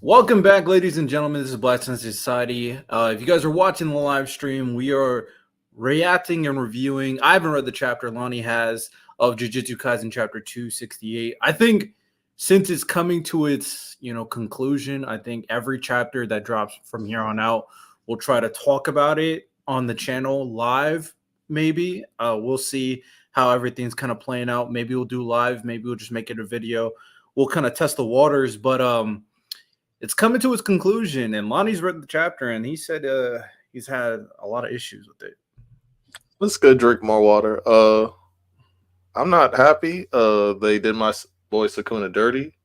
Welcome back, ladies and gentlemen. This is Black Sensei Society. If you guys are watching the live stream, we are reacting and reviewing. I haven't read the chapter, Lonnie has, of Jujutsu Kaisen chapter 268. I think since it's coming to its conclusion, I think every chapter that drops from here on out, we'll try to talk about it on the channel live. Maybe we'll see how everything's kind of playing out. Maybe we'll do live. Maybe we'll just make it a video. We'll kind of test the waters, but it's coming to its conclusion, and Lonnie's read the chapter, and he said he's had a lot of issues with it. Let's go drink more water. I'm not happy. They did my boy Sukuna dirty.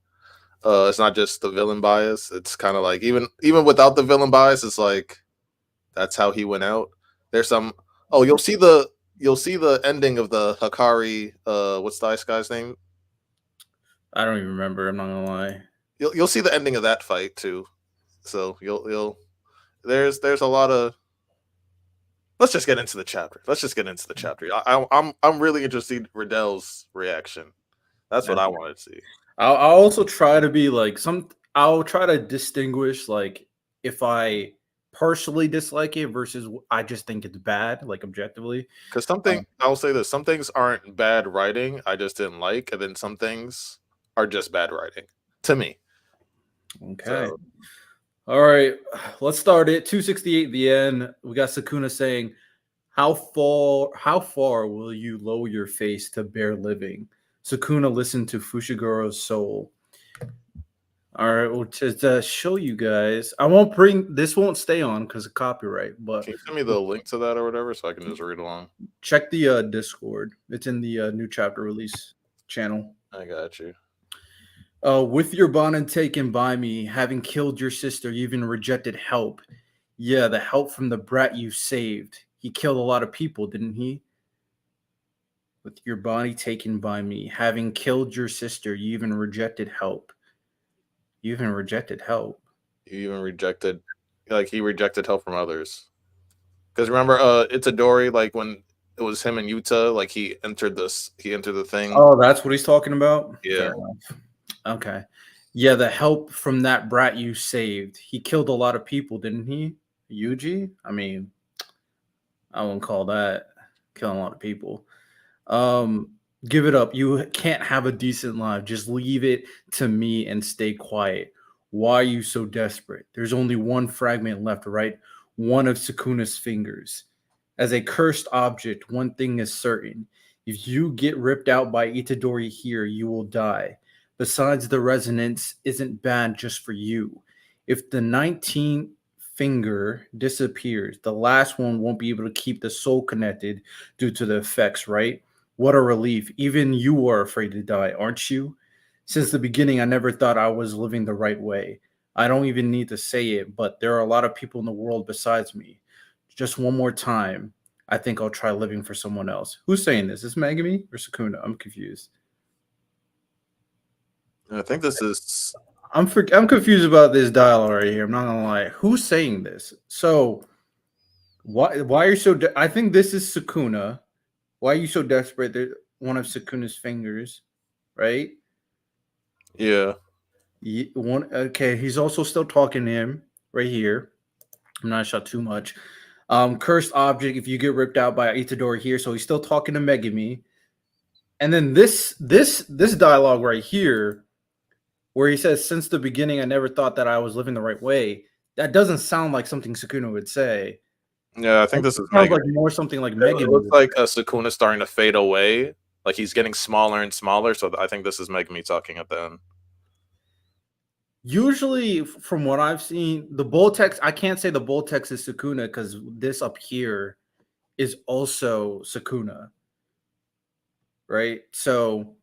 It's not just the villain bias. It's kind of like even without the villain bias, it's like that's how he went out. There's some. Oh, you'll see the ending of the Hakari. What's the ice guy's name? I don't even remember. I'm not gonna lie. You'll see the ending of that fight too. So there's a lot of. Let's just get into the chapter. I'm really interested in Riddell's reaction. That's what I wanted to see. I'll also try to be like I'll try to distinguish like if I partially dislike it versus I just think it's bad, like objectively. Because I'll say this: some things aren't bad writing. I just didn't like, and then some things are just bad writing to me. Okay. So, all right, let's start it. 268, the end. We got Sukuna saying, How far will you lower your face to bear living? Sukuna listened to Fushigoro's soul. All right, well, to show you guys, this won't stay on because of copyright, but can you send me the link to that or whatever so I can just read along? Check the Discord. It's in the new chapter release channel. I got you. With your bond taken by me, having killed your sister, you even rejected help. Yeah, the help from the brat you saved. He killed a lot of people, didn't he? With your body taken by me, having killed your sister, you even rejected help. You even rejected help. You even rejected, like he rejected help from others. Because remember, Itadori, like when it was him and Yuta, like he entered the thing. Oh, that's what he's talking about? Yeah. Okay. Yeah, the help from that brat you saved. He killed a lot of people, didn't he? Yuji? I mean, I wouldn't call that killing a lot of people. Give it up. You can't have a decent life. Just leave it to me and stay quiet. Why are you so desperate? There's only one fragment left, right? One of Sukuna's fingers. As a cursed object, one thing is certain. If you get ripped out by Itadori here, you will die. Besides, the resonance isn't bad just for you. If the 19th finger disappears, the last one won't be able to keep the soul connected due to the effects, right? What a relief. Even you are afraid to die, aren't you? Since the beginning, I never thought I was living the right way. I don't even need to say it, but there are a lot of people in the world besides me. Just one more time, I think I'll try living for someone else. Who's saying this? Is Megami or Sukuna? I'm confused. I think this is. I'm confused about this dialogue right here. I'm not gonna lie. Who's saying this? So, why are you so? I think this is Sukuna. Why are you so desperate? They're one of Sukuna's fingers, right? Yeah. Okay, he's also still talking to him right here. I'm not shot too much. Cursed object. If you get ripped out by Itadori here, so he's still talking to Megami. And then this dialogue right here, where he says, "Since the beginning, I never thought that I was living the right way." That doesn't sound like something Sukuna would say. Yeah, I think this is sounds like more something like Megami. It looks like Sukuna starting to fade away. Like he's getting smaller and smaller. So I think this is Megami talking at the end. Usually, from what I've seen, the bold text, I can't say the bold text is Sukuna because this up here is also Sukuna. Right? So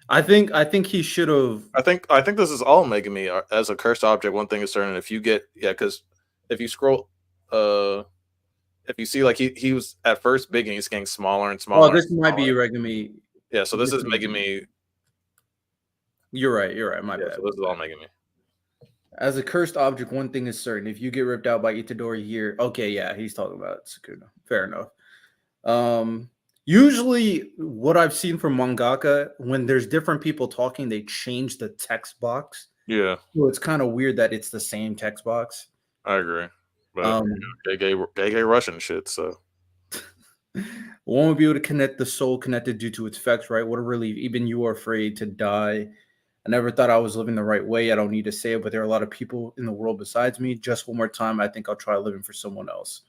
I think he should have. I think this is all Megami as a cursed object. One thing is certain: if you get because if you scroll, if you see like he was at first big and he's getting smaller and smaller. Oh, this might be Megami. Yeah, so this is Megami. You're right. My bad. So this is all Megami. As a cursed object, one thing is certain: if you get ripped out by Itadori here, okay, yeah, he's talking about Sukuna. Fair enough. Usually, what I've seen from mangaka, when there's different people talking, they change the text box Yeah, So it's kind of weird that it's the same text box. I agree. But Um, gay Russian shit. So one would be able to connect the soul connected due to its effects, right? What a relief. Even you are afraid to die. I never thought I was living the right way. I don't need to say it, but there are a lot of people in the world besides me. Just one more time, I think I'll try living for someone else.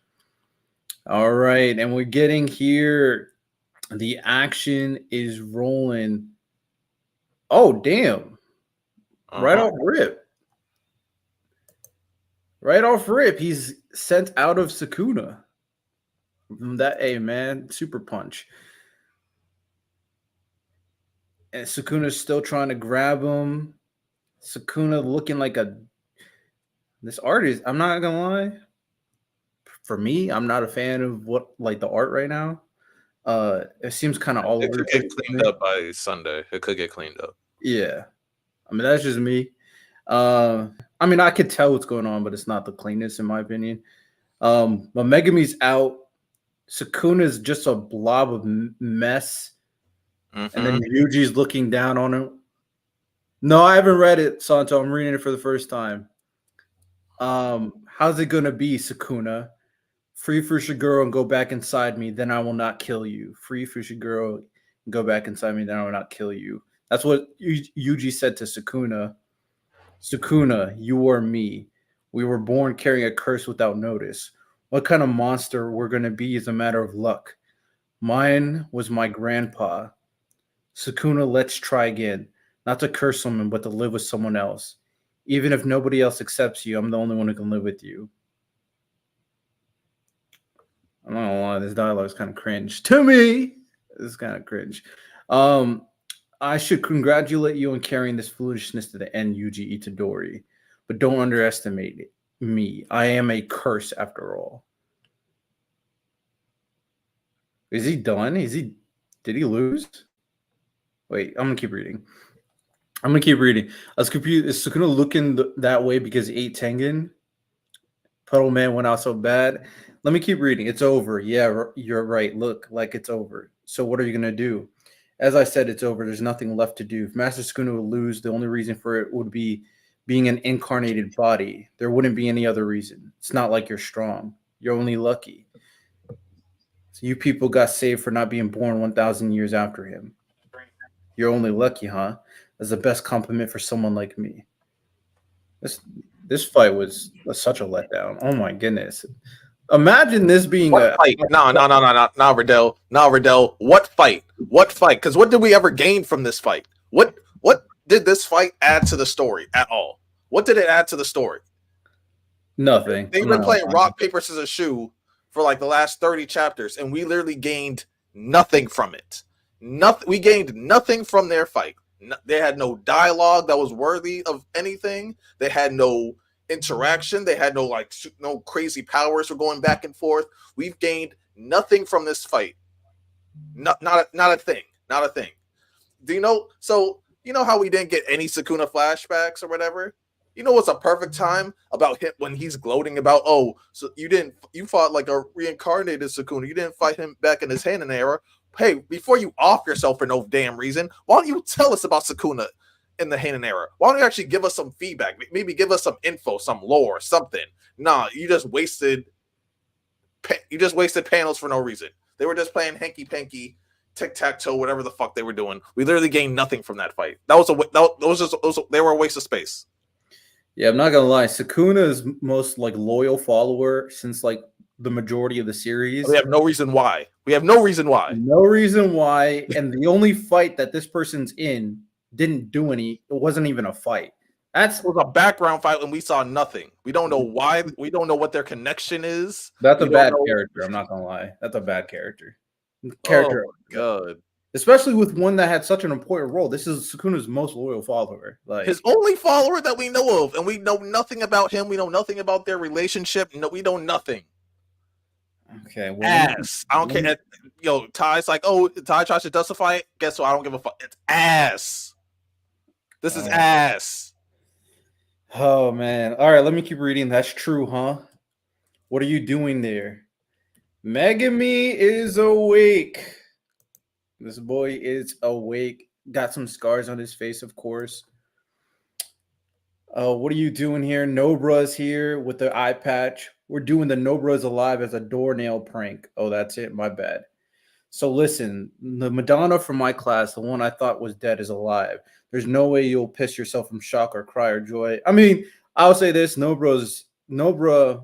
All right, and we're getting here. The action is rolling. Oh, damn. Right uh-huh. off rip. Right off rip. He's sent out of Sukuna. That, hey, man, super punch. And Sukuna's still trying to grab him. Sukuna looking like a. This artist, I'm not gonna lie. For me, I'm not a fan of what like the art right now. It seems kind of all It over the could get place to cleaned me. up by Sunday. It could get cleaned up. Yeah, I mean that's just me. I mean I could tell what's going on, but it's not the cleanness in my opinion. But Megami's out. Sukuna's just a blob of mess, and then Mm-hmm. Yuji's looking down on him. No, I haven't read it, Santo. I'm reading it for the first time. How's it gonna be, Sukuna? Free Fushiguro and go back inside me, then I will not kill you. Free Fushiguro and go back inside me, then I will not kill you. That's what Yuji said to Sukuna. Sukuna, you are me. We were born carrying a curse without notice. What kind of monster we're going to be is a matter of luck. Mine was my grandpa. Sukuna, let's try again. Not to curse someone, but to live with someone else. Even if nobody else accepts you, I'm the only one who can live with you. I'm not gonna lie, this dialogue is kind of cringe to me. It's kind of cringe. Um, I should congratulate you on carrying this foolishness to the end, Yuji Itadori, but don't underestimate me. I am a curse after all. Is he done? Is he? Did he lose? Wait, I'm gonna keep reading. I'm gonna keep reading. I was confused. Is Sukuna looking that way because he ate Tengen? Puddle Man went out so bad. Let me keep reading. It's over. Yeah, you're right. Look, like it's over. So what are you gonna do? As I said, it's over. There's nothing left to do. If Master Sukuna would lose, the only reason for it would be being an incarnated body. There wouldn't be any other reason. It's not like you're strong. You're only lucky. So you people got saved for not being born 1,000 years after him. You're only lucky, huh? That's the best compliment for someone like me. This this fight was such a letdown. Oh my goodness! Imagine this being What a fight? No, Riddell. No, Riddell. What fight? What fight? Because what did we ever gain from this fight? What did this fight add to the story at all? What did it add to the story? nothing. They've I'm been not playing lying. rock, paper, scissors, shoe for like the last 30 chapters, and we literally gained nothing from it. Nothing. We gained nothing from their fight. No, they had no dialogue that was worthy of anything. They had no interaction. They had no no crazy powers for going back and forth. We've gained nothing from this fight. Not a thing. Not a thing. Do you know? So you know how we didn't get any Sukuna flashbacks or whatever. You know what's a perfect time about him when he's gloating about, oh, so you fought like a reincarnated Sukuna. You didn't fight him back in his Heian era. Hey, before you off yourself for no damn reason, why don't you tell us about Sukuna in the Heian era? Why don't you actually give us some feedback? Maybe give us some info, some lore, something. Nah, you just wasted panels for no reason. They were just playing hanky panky, tic tac toe, whatever the fuck they were doing. We literally gained nothing from that fight. They were a waste of space. Yeah, I'm not gonna lie. Sukuna's most like loyal follower since like the majority of the series. We have no reason why. We have no reason why. No reason why. And the only fight that this person's in didn't do any. It wasn't even a fight. That's It was a background fight and we saw nothing. We don't know why. We don't know what their connection is. that's a We don't bad know. character. I'm not gonna lie. That's a bad character. Oh Character, my god. especially with one that had such an important role. This is Sukuna's most loyal follower. Like, His only follower that we know of, and we know nothing about him. We know nothing about their relationship. No, we know nothing. okay, well, Ass. I don't care. Yo, Ty's like, oh, Ty tries to justify it. Guess what? I don't give a fuck. It's ass. This is ass. oh man. All right, let me keep reading. That's true, huh? What are you doing there? Megami is awake. This boy is awake. Got some scars on his face, of course. What are you doing here? Nobra's here with the eye patch. We're doing the Nobra's alive as a doornail prank. Oh, that's it. My bad. So listen, the Madonna from my class, the one I thought was dead, is alive. There's no way you'll piss yourself from shock or cry or joy. I mean, I'll say this: Nobra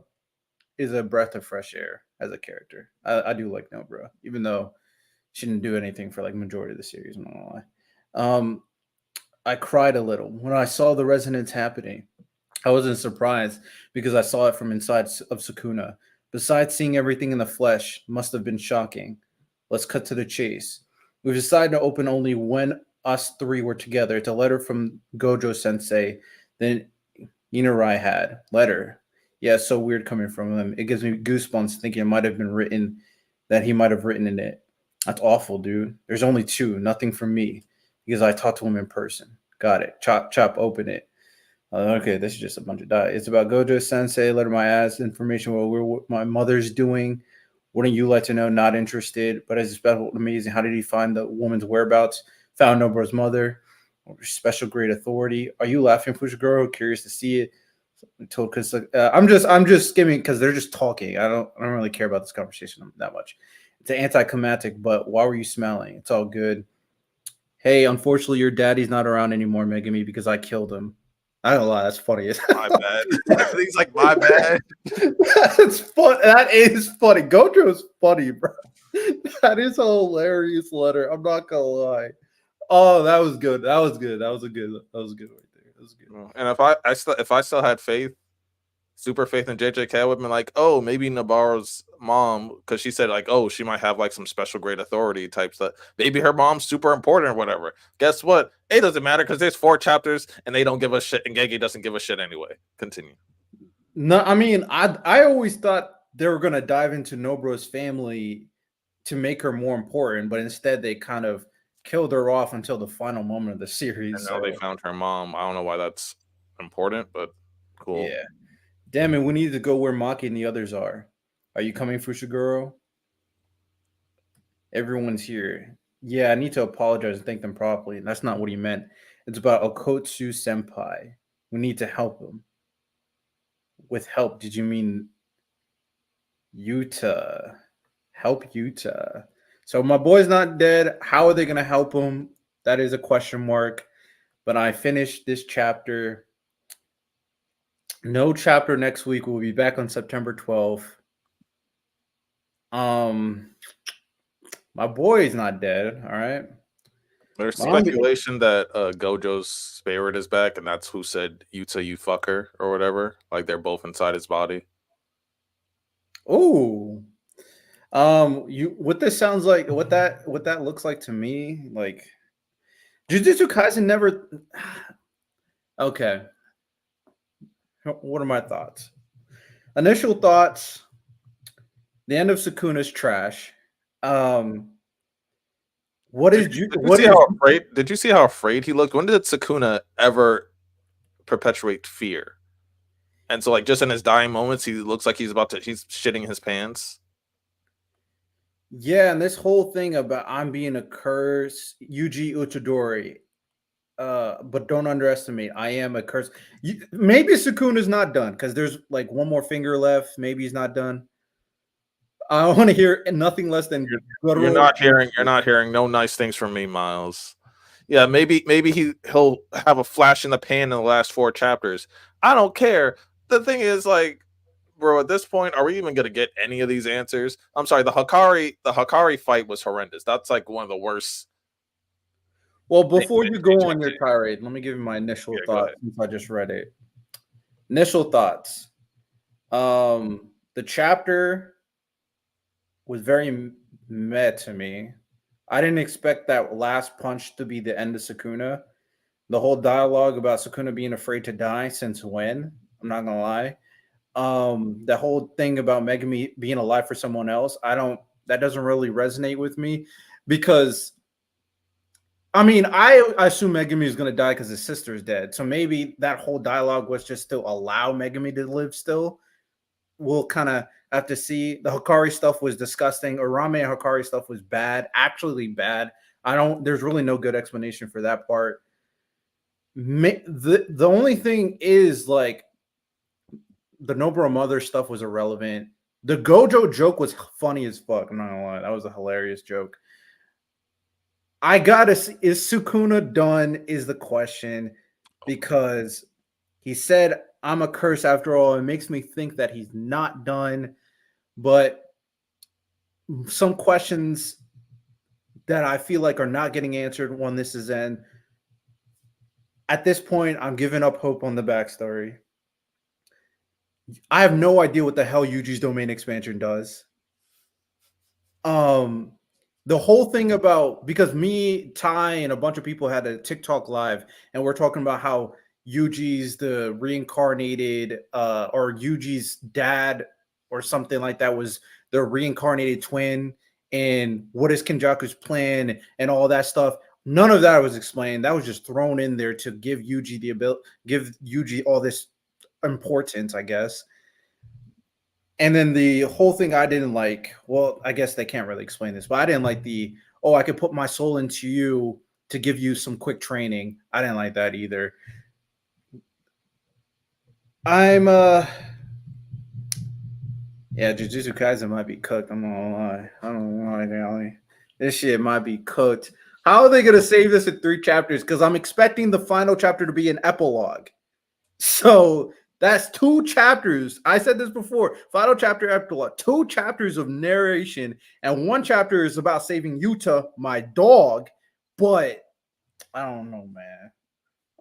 is a breath of fresh air as a character. I do like Nobra, even though she didn't do anything for like majority of the series. I'm not gonna lie. Um, I cried a little when I saw the resonance happening. I wasn't surprised because I saw it from inside of Sukuna. Besides seeing everything in the flesh, must have been shocking. Let's cut to the chase. We've decided to open only when us three were together. It's a letter from Gojo Sensei. Then Inurai had letter. Yeah, it's so weird coming from him. It gives me goosebumps thinking it might have been written that he might have written in it. That's awful, dude. There's only two, nothing from me because I talked to him in person. Got it. Chop, chop, open it. Okay, this is just a bunch of diet. It's about Gojo Sensei. Letter my ass information what my mother's doing. Wouldn't you like to know? Not interested, but as special amazing. How did he find the woman's whereabouts? Found Nobara's mother. Special great authority. Are you laughing, Fushiguro? Curious to see it. Because I'm just skimming because they're just talking. I don't really care about this conversation that much. It's anticlimactic, but why were you smiling? It's all good. Hey, unfortunately, your daddy's not around anymore, Megami, because I killed him. I don't lie. That's funny. My bad. Everything's like my bad. That's fun. That is funny. Gojo's funny, bro. That is a hilarious letter. I'm not gonna lie. Oh, that was good. That was good. That was good right there. That was good. And if I still had faith, super faith in JJK, I would have been like, oh, maybe Nobara's mom, because she said like, oh, she might have like some special great authority type stuff. Maybe her mom's super important or whatever. Guess what? It doesn't matter because there's 4 chapters and they don't give a shit, and Gege doesn't give a shit anyway. Continue. No, I mean, I always thought they were gonna dive into Nobara's family to make her more important, but instead they kind of killed her off until the final moment of the series. And now they found her mom. I don't know why that's important, but cool. Yeah. Damn it, we need to go where Maki and the others are. Are you coming, Fushiguro? Everyone's here. Yeah, I need to apologize and thank them properly. That's not what he meant. It's about Okotsu Senpai. We need to help him. With help, did you mean Yuta? Help Yuta. So my boy's not dead. How are they going to help him? That is a question mark. But I finished this chapter. No chapter next week. We'll be back on September 12th. My boy is not dead. All right. There's speculation that Gojo's spirit is back, and that's who said Yuta, you fucker, or whatever. Like they're both inside his body. Oh. What this sounds like, what that looks like to me, like Jujutsu Kaisen never. Okay. What are my thoughts? Initial thoughts. The end of Sukuna's trash. What is Did you see how afraid he looked? When did Sukuna ever perpetuate fear? And so, like, just in his dying moments, he looks like he's shitting his pants. Yeah, and this whole thing about I'm being a curse, Yuji Uchidori. But don't underestimate. I am a curse. Maybe Sukuna's not done because there's like one more finger left. Maybe he's not done. I want to hear nothing less than you're not hearing no nice things from me, Miles. Yeah, maybe he'll have a flash in the pan in the last 4 chapters. I don't care. The thing is, like, bro, at this point, are we even gonna get any of these answers? I'm sorry, the Hakari fight was horrendous. That's like one of the worst. Well, before you go on your tirade, let me give you my initial thoughts since I just read it. Initial thoughts. The chapter was very meh to me. I didn't expect that last punch to be the end of Sukuna. The whole dialogue about Sukuna being afraid to die since when? I'm not gonna lie. The whole thing about Megami being alive for someone else, that doesn't really resonate with me because I mean, I assume Megami is gonna die because his sister is dead. So maybe that whole dialogue was just to allow Megami to live still. We'll kind of have to see. The Hakari stuff was disgusting. Arame and Hakari stuff was bad, actually bad. There's really no good explanation for that part. The only thing is like the Nobara mother stuff was irrelevant. The Gojo joke was funny as fuck. I'm not gonna lie, that was a hilarious joke. I gotta see, is Sukuna done? Is the question, because he said I'm a curse after all. It makes me think that he's not done, but some questions that I feel like are not getting answered when this is in. At this point, I'm giving up hope on the backstory. I have no idea what the hell Yuji's domain expansion does. Um, the whole thing about, because me, Ty, and a bunch of people had a TikTok live, and we're talking about how Yuji's the reincarnated, or Yuji's dad, or something like that, was the reincarnated twin, and what is Kenjaku's plan, and all that stuff. None of that was explained. That was just thrown in there to give Yuji the ability, give Yuji all this importance, I guess. And then the whole thing I didn't like, well, I guess they can't really explain this, but I didn't like the, oh, I could put my soul into you to give you some quick training. I didn't like that either. I'm yeah, Jujutsu Kaisen might be cooked. I'm not gonna lie. I don't know. This shit might be cooked. How are they gonna save this in 3 chapters? Because I'm expecting the final chapter to be an epilogue. So that's 2 chapters. I said this before. Final chapter, epilogue. 2 chapters of narration, and 1 chapter is about saving Yuta, my dog. But I don't know, man.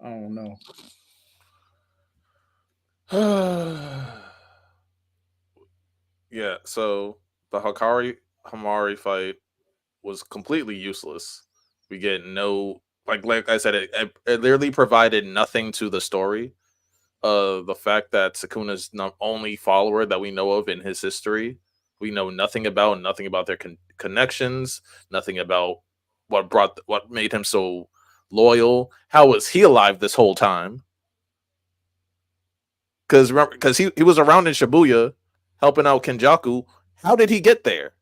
I don't know. Yeah, so the Hakari Hamari fight was completely useless. We get no, like I said, it literally provided nothing to the story. The fact that Sukuna's the only follower that we know of in his history, we know nothing about their connections, nothing about what made him so loyal. How was he alive this whole time? Because he was around in Shibuya helping out Kenjaku. How did he get there?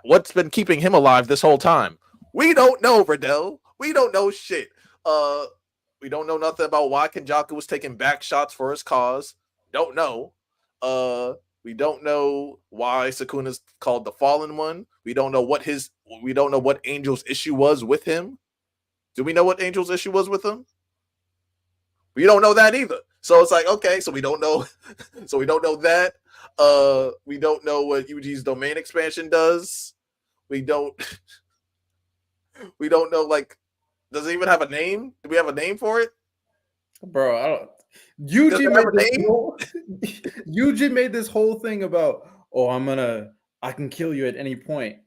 What's been keeping him alive this whole time? We don't know, Verdell. We don't know shit. We don't know nothing about why Kenjaku was taking back shots for his cause. Don't know. We don't know why Sukuna's called the Fallen One. We don't know what Angel's issue was with him. Do we know what Angel's issue was with him? We don't know that either. So it's like, okay, so we don't know. So we don't know that. We don't know what Yuji's domain expansion does. We don't know, like, does it even have a name? Do we have a name for it? Bro, I don't. Yuji made this whole thing about, oh, I can kill you at any point.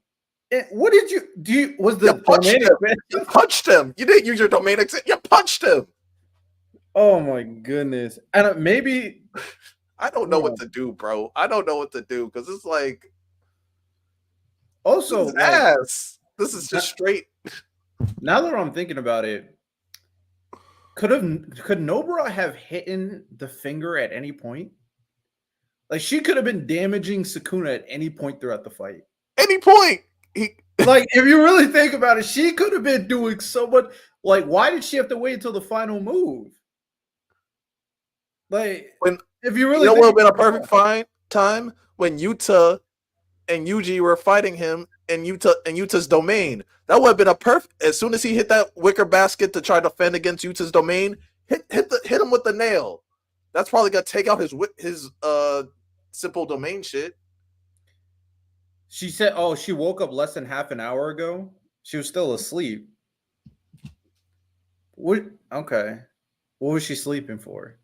What did you do? Was the domain expansion? You punched him. You didn't use your domain expansion. You punched him. Oh my goodness. And maybe I don't know what to do, bro. I don't know what to do, because it's like, also, this is ass. This is just straight. Now that I'm thinking about it, could Nobara have hit the finger at any point? Like, she could have been damaging Sukuna at any point throughout the fight. Any point. Like, if you really think about it, she could have been doing so much. Like, why did she have to wait until the final move? Like, if you really, what would have been a perfect time when Yuta and Yuji were fighting him in Yuta's domain. That would have been a perfect. As soon as he hit that wicker basket to try to fend against Yuta's domain, hit him with the nail. That's probably gonna take out his simple domain shit. She said, "Oh, she woke up less than half an hour ago. She was still asleep." What? Okay, what was she sleeping for?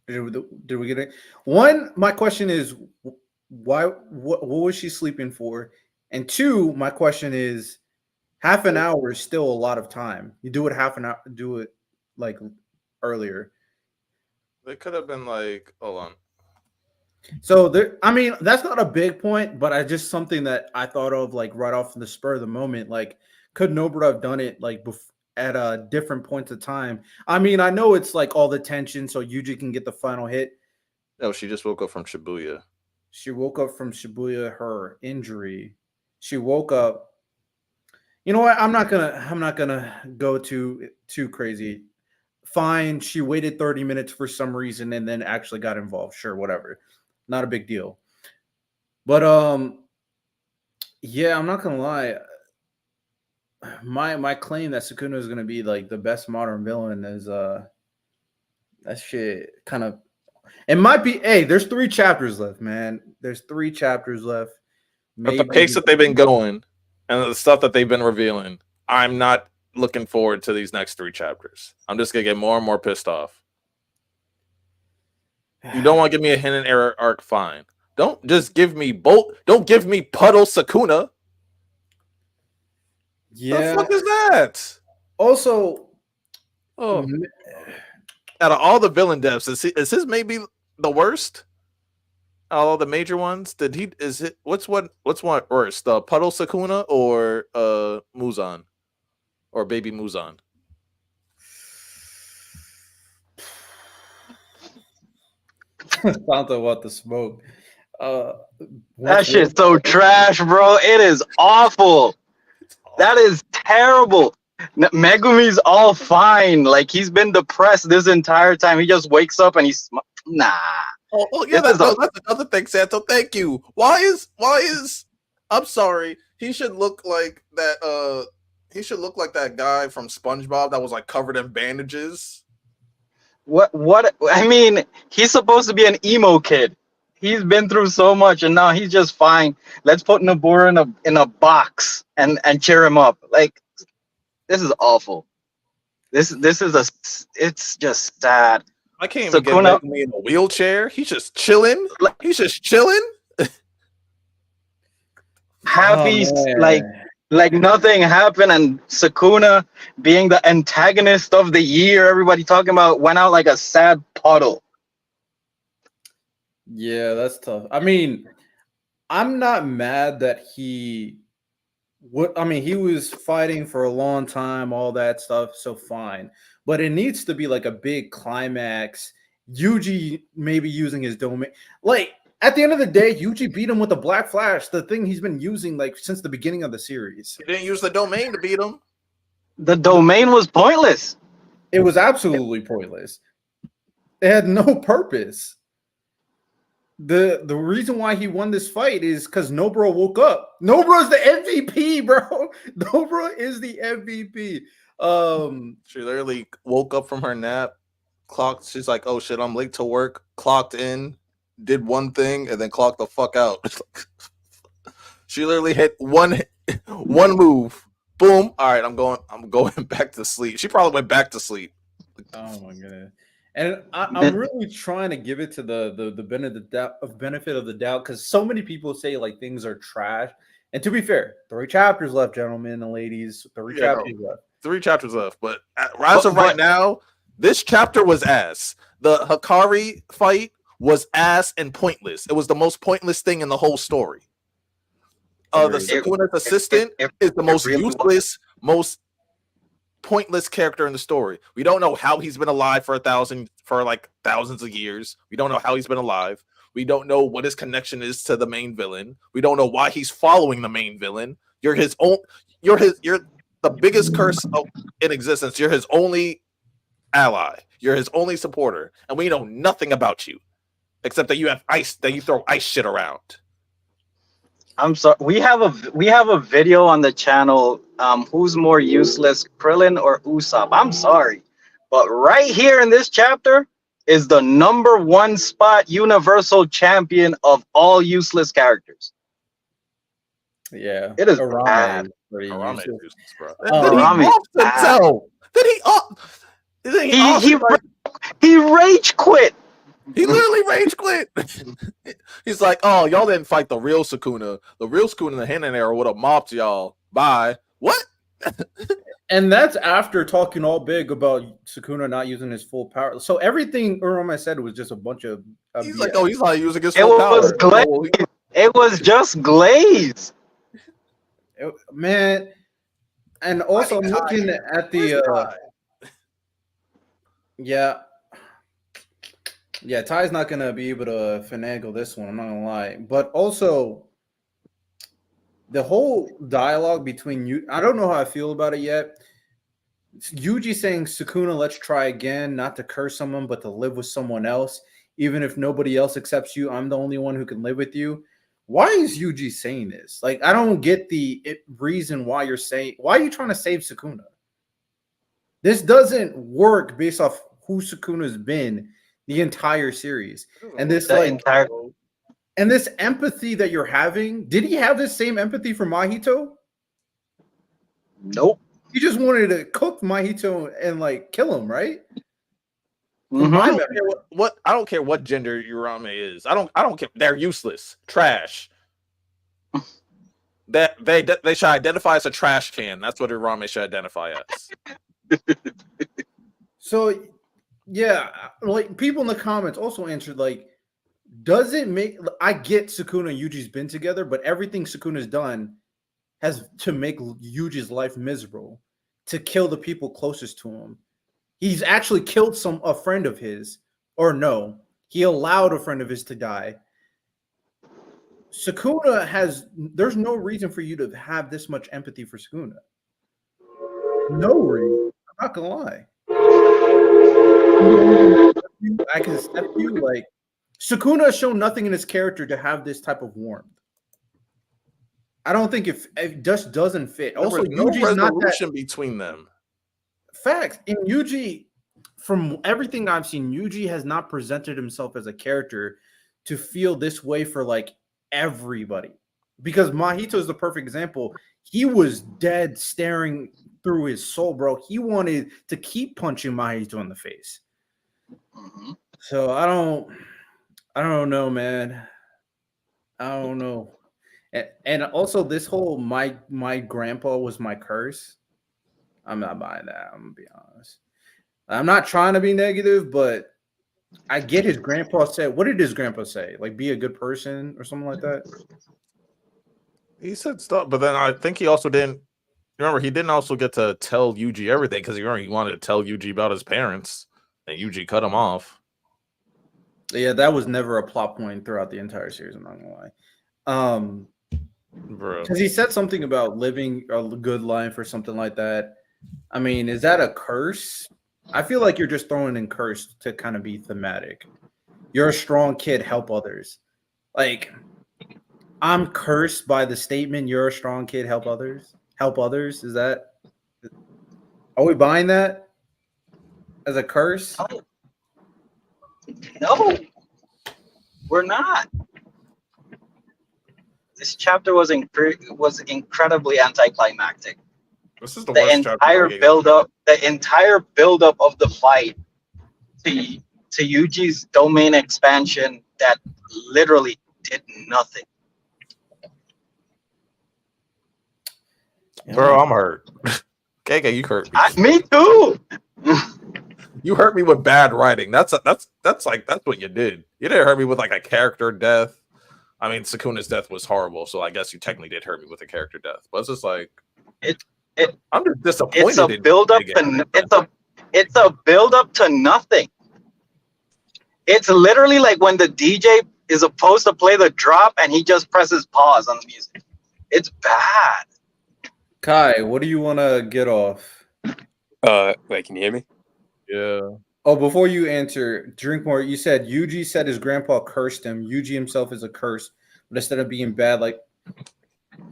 Did we get it? One, my question is, why? What was she sleeping for? And 2, my question is, half an hour is still a lot of time. You do it half an hour, do it like earlier. It could have been like, hold on. So there, I mean, that's not a big point, but I just something that I thought of like right off the spur of the moment. Like, could Nobara have done it like at a different point of time? I mean, I know it's like all the tension, so Yuji can get the final hit. No, she just woke up from Shibuya. She woke up from Shibuya, her injury. She woke up. You know what? I'm not gonna go too crazy. fine. She waited 30 minutes for some reason and then actually got involved. Sure, whatever. Not a big deal. But yeah, I'm not gonna lie. My claim that Sukuna is gonna be like the best modern villain is that shit kind of it might be. Hey, there's 3 chapters left, man. There's 3 chapters left. But the Maybe pace that they've been going and the stuff that they've been revealing, I'm not looking forward to these next 3 chapters. I'm just gonna get more and more pissed off. You don't want to give me a Hidden Era arc, fine. Don't just give me Don't give me Puddle Sukuna. yeah. The fuck is that? Also, out of all the villain deaths, is his maybe the worst? All the major ones? What's one worse? The Puddle Sukuna or Muzan? Or Baby Muzan? Santa want the smoke. That shit's so trash, bro. It is awful. That is terrible. Megumi's all fine. Like, he's been depressed this entire time. He just wakes up and he's nah. Oh yeah, that's another thing, Santo. Thank you. Why is I'm sorry. He should look like that he should look like that guy from SpongeBob that was like covered in bandages. What I mean, he's supposed to be an emo kid. He's been through so much and now he's just fine. Let's put Nobara in a box and cheer him up. Like, this is awful. This is it's just sad. I can't even get me in a wheelchair. He's just chilling. He's just chilling. Happy, like nothing happened, and Sukuna being the antagonist of the year, everybody talking about, went out like a sad puddle. Yeah, that's tough. I mean, I'm not mad that he was fighting for a long time, all that stuff, so fine. But it needs to be like a big climax. Yuji maybe using his domain. Like, at the end of the day, Yuji beat him with the Black Flash, the thing he's been using like since the beginning of the series. He didn't use the domain to beat him. The domain was pointless. It was absolutely pointless. It had no purpose. The reason why he won this fight is because Nobara woke up. Nobara's the MVP, bro. Nobara is the MVP. She literally woke up from her nap, clocked. She's like, "Oh shit, I'm late to work." Clocked in, did one thing, and then clocked the fuck out. She literally hit one move. Boom. All right, I'm going back to sleep. She probably went back to sleep. Oh my goodness. And I'm really trying to give it to the benefit of the doubt because so many people say like things are trash. And to be fair, 3 chapters left, gentlemen and ladies. 3 chapters left. 3 chapters left. But as of right now, this chapter was ass. The Hakari fight was ass and pointless. It was the most pointless thing in the whole story. The Sukuna's assistant is the most useless, most pointless character in the story. We don't know how he's been alive for thousands of years. We don't know how he's been alive. We don't know what his connection is to the main villain. We don't know why he's following the main villain. You're the biggest curse in existence. You're his only ally. You're his only supporter, and we know nothing about you except that you have ice. That you throw ice shit around. I'm sorry. We have a video on the channel. Who's more useless, Krillin or Usopp? I'm sorry, but right here in this chapter is the #1 spot universal champion of all useless characters. Yeah, it is bad. Arame is useless, bro. He rage quit. He literally rage quit. He's like, "Oh, y'all didn't fight the real Sukuna. The real Sukuna in the Heian era would have mopped y'all. Bye." What? And that's after talking all big about Sukuna not using his full power. So everything Urama said was just a bunch of. He's like, "Oh, he's not using his full power." It was just glaze. Man, and also I'm looking at the. Yeah, Ty's not gonna be able to finagle this one. I'm not gonna lie, but also the whole dialogue between you. I don't know how I feel about it yet. Yuji saying, Sukuna, let's try again, not to curse someone, but to live with someone else. Even if nobody else accepts you, I'm the only one who can live with you. Why is Yuji saying this? Like, I don't get the reason why you're saying, why are you trying to save Sukuna? This doesn't work based off who Sukuna's been the entire series. And this and this empathy that you're having, did he have this same empathy for Mahito? Nope. He just wanted to cook Mahito and like kill him, right? Mhm. I don't care I don't care what gender Urame is. I don't care. They're useless. Trash. That they should identify as a trash can. That's what Urame should identify as. So yeah, like people in the comments also answered like, does it make, I get Sukuna and Yuji's been together, but everything Sukuna's done has to make Yuji's life miserable, to kill the people closest to him. He's actually killed a friend of his, or no, he allowed a friend of his to die. Sukuna there's no reason for you to have this much empathy for Sukuna. No reason. I'm not gonna lie. I can accept you. Like, Sukuna has shown nothing in his character to have this type of warmth. I don't think it just doesn't fit. Also, Yuji's not that between them. Facts. In Yuji, from everything I've seen, Yuji has not presented himself as a character to feel this way for like everybody. Because Mahito is the perfect example. He was dead staring through his soul, bro. He wanted to keep punching Mahito in the face. Mhm. So I don't know, man. I don't know. And also this whole my grandpa was my curse. I'm not buying that. I'm gonna be honest. I'm not trying to be negative, but I get his grandpa said. What did his grandpa say? Like, be a good person or something like that? He said stuff, but then I think he also didn't. Remember, he didn't also get to tell Yuji everything because he wanted to tell Yuji about his parents, and Yuji cut him off. Yeah, that was never a plot point throughout the entire series. I'm not gonna lie. Because he said something about living a good life or something like that. I mean, is that a curse? I feel like you're just throwing in curse to kind of be thematic. You're a strong kid, help others. Like, I'm cursed by the statement, you're a strong kid, help others. Help others. Is that, are we buying that as a curse? No, we're not. This chapter was incredibly anticlimactic. This is the entire build-up. The entire build-up of the fight to Yuji's domain expansion that literally did nothing. Bro, I'm hurt. KK, you hurt me. Me too. You hurt me with bad writing. That's what you did. You didn't hurt me with like a character death. I mean, Sukuna's death was horrible, so I guess you technically did hurt me with a character death. But it's just like I'm just disappointed. It's a build-up to it's a build-up to nothing. It's literally like when the DJ is supposed to play the drop and he just presses pause on the music. It's bad. Kai, what do you want to get off? Wait, can you hear me? Yeah. Oh, before you answer, drink more. You said Yuji said his grandpa cursed him. Yuji himself is a curse, but instead of being bad, like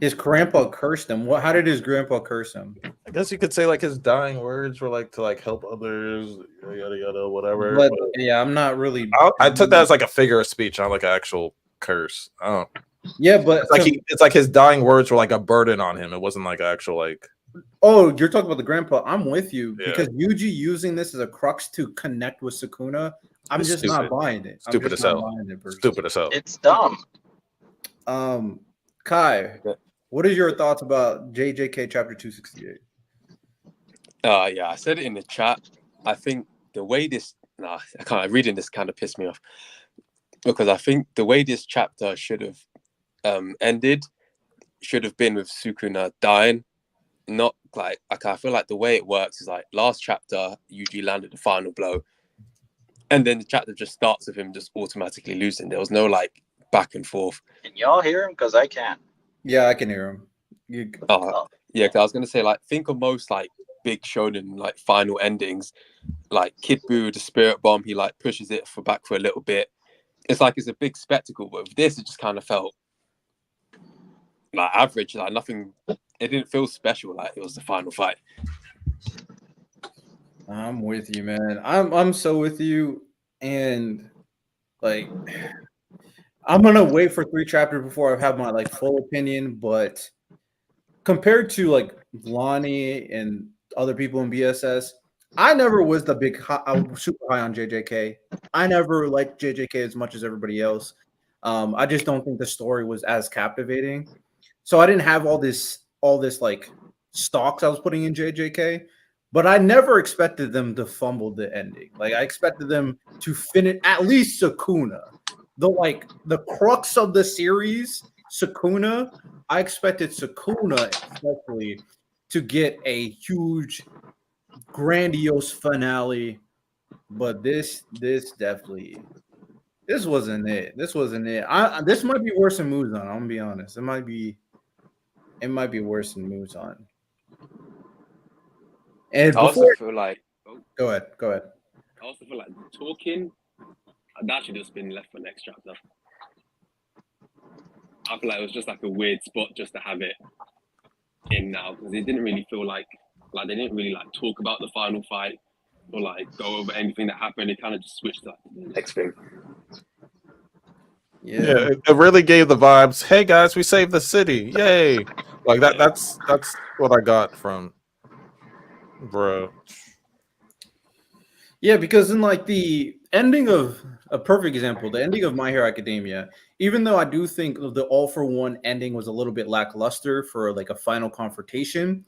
his grandpa cursed him. How did his grandpa curse him? I guess you could say like his dying words were like to like help others, yada yada, whatever. But yeah, I'm not really. I took that as like a figure of speech, not like an actual curse. Oh. Yeah, but it's like his dying words were like a burden on him. It wasn't like actual like. Oh, you're talking about the grandpa. I'm with you because Yuji using this as a crux to connect with Sukuna. I'm just not buying it. Stupid as hell. Stupid as hell. It's dumb. Kai, what is your thoughts about JJK chapter 268? Yeah, I said it in the chat. I think the way this I can't reading this kind of pissed me off because I think the way this chapter should have ended should have been with Sukuna dying. Not like I feel like the way it works is like last chapter Yuji landed the final blow, and then the chapter just starts with him just automatically losing. There was no like back and forth. Can y'all hear him? Because I can't. Yeah, I can hear him. Yeah, 'cause I was gonna say like think of most like big shonen like final endings, like Kid Buu, the spirit bomb, he like pushes it back for a little bit. It's like it's a big spectacle, but with this, it just kind of felt like average, like nothing. It didn't feel special, like it was the final fight. I'm with you, man. I'm so with you, and like I'm gonna wait for 3 chapters before I have my like full opinion. But compared to like Lonnie and other people in BSS, I never was the big I was super high on JJK. I never liked JJK as much as everybody else. I just don't think the story was as captivating. So I didn't have all this like stocks I was putting in JJK, but I never expected them to fumble the ending. Like I expected them to finish at least Sukuna. The crux of the series, Sukuna, I expected Sukuna especially to get a huge grandiose finale, but this definitely this wasn't it. This wasn't it. This might be worse than Muzan. I'm gonna be honest. It might be worse than Muzan. And I also before, feel like go ahead. I also feel like talking that should just been left for next chapter. I feel like it was just like a weird spot just to have it in now because it didn't really feel like they didn't really like talk about the final fight or like go over anything that happened. It kind of just switched to like, the next thing. Yeah, it really gave the vibes. Hey guys, we saved the city! Yay! Like that. That's what I got from, bro. Yeah, because in like the ending of a perfect example, the ending of My Hero Academia, even though I do think the All for One ending was a little bit lackluster for like a final confrontation,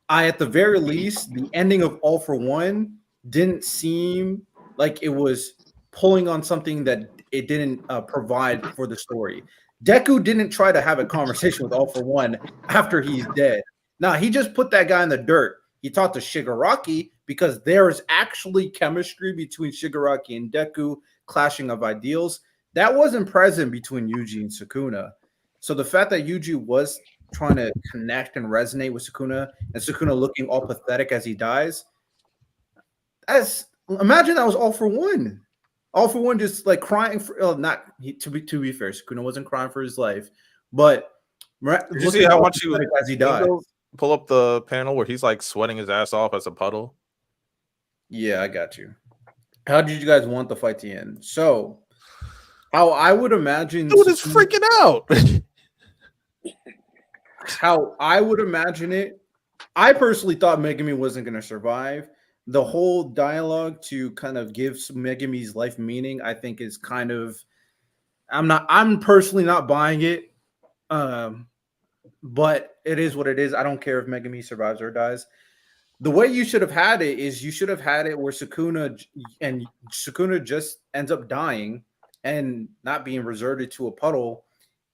at the very least, the ending of All for One didn't seem like it was pulling on something that it didn't provide for the story. Deku didn't try to have a conversation with All for One after he's dead. Now he just put that guy in the dirt. He talked to Shigaraki because there is actually chemistry between Shigaraki and Deku, clashing of ideals. That wasn't present between Yuji and Sukuna. So the fact that Yuji was trying to connect and resonate with Sukuna, and Sukuna looking all pathetic as he dies, imagine that was All for One. All for One just like crying for to be fair, Sukuna wasn't crying for his life, but Did you see how much as he died? Pull up the panel where he's like sweating his ass off as a puddle. Yeah, I got you. How did you guys want the fight to end? So, how I would imagine, dude is freaking out. How I would imagine it, I personally thought Megumi wasn't going to survive. The whole dialogue to kind of give Megumi's life meaning, I think, is kind of. I'm personally not buying it. But it is what it is. I don't care if Megumi survives or dies. The way you should have had it is you should have had it where Sukuna just ends up dying and not being resorted to a puddle,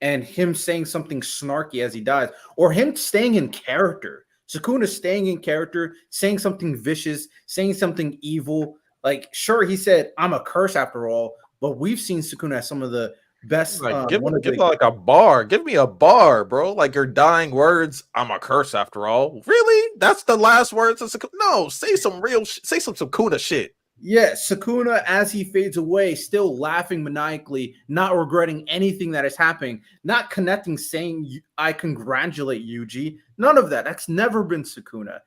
and him saying something snarky as he dies, or him staying in character. Sukuna staying in character, saying something vicious, saying something evil. Like, sure, he said, "I'm a curse after all," but we've seen Sukuna as some of the best. Like, give like a bar. Give me a bar, bro. Like your dying words. I'm a curse after all. Really? That's the last words of Sukuna? No, say some real. Say some Sukuna shit. Yeah, Sukuna, as he fades away, still laughing maniacally, not regretting anything that is happening, not connecting, saying, "I congratulate Yuji." None of that. That's never been Sukuna.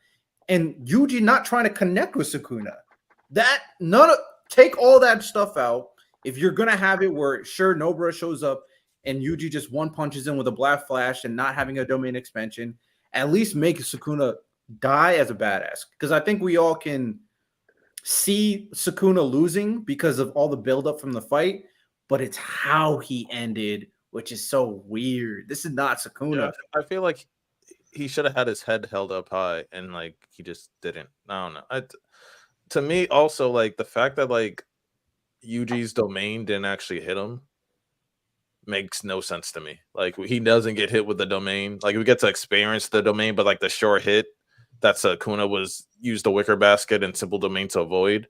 And Yuji not trying to connect with Sukuna. Take all that stuff out. If you're gonna have it where sure Nobara shows up and Yuji just one punches in with a black flash and not having a domain expansion, at least make Sukuna die as a badass. Because I think we all can see Sukuna losing because of all the buildup from the fight, but it's how he ended, which is so weird. This is not Sukuna. Yeah, I feel like he should have had his head held up high, and like he just didn't. I don't know. To me, also like the fact that like Yuji's domain didn't actually hit him makes no sense to me. Like he doesn't get hit with the domain. Like we get to experience the domain, but like the short hit that Sukuna was used the wicker basket and simple domain to avoid.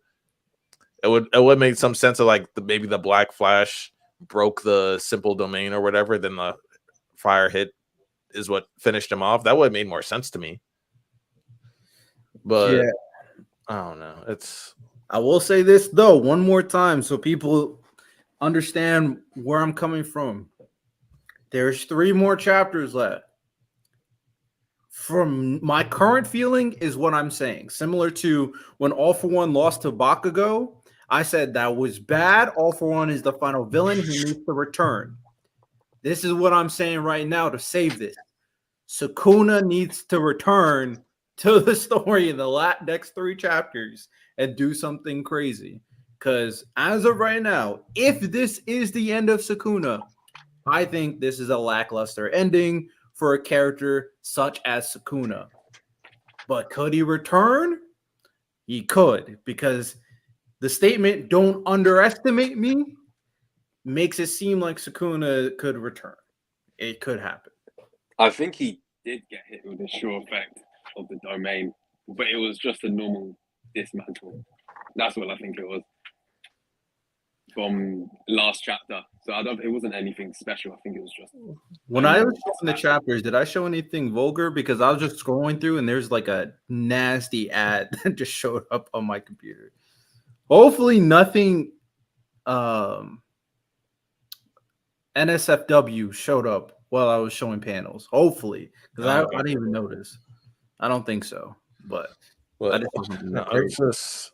It would make some sense of like maybe the black flash broke the simple domain or whatever. Then the fire hit is what finished him off. That would have made more sense to me. But Yeah. I don't know. It's I will say this though, one more time, so people understand where I'm coming from. There's 3 more chapters left. From my current feeling is what I'm saying. Similar to when All for One lost to Bakugo, I said that was bad. All for One is the final villain. He needs to return. This is what I'm saying right now to save this. Sukuna needs to return to the story in the next 3 chapters and do something crazy. Because as of right now, if this is the end of Sukuna, I think this is a lackluster ending for a character such as Sukuna. But could he return? He could, because the statement, don't underestimate me, makes it seem like Sukuna could return. It could happen. I think he did get hit with a sure effect of the domain, but it was just a normal dismantle. That's what I think it was from last chapter. So it wasn't anything special. I think it was just when I was showing the chapters, did I show anything vulgar? Because I was just scrolling through and there's like a nasty ad that just showed up on my computer. Hopefully nothing NSFW showed up while I was showing panels. Hopefully, because I didn't even notice. I don't think so, but I just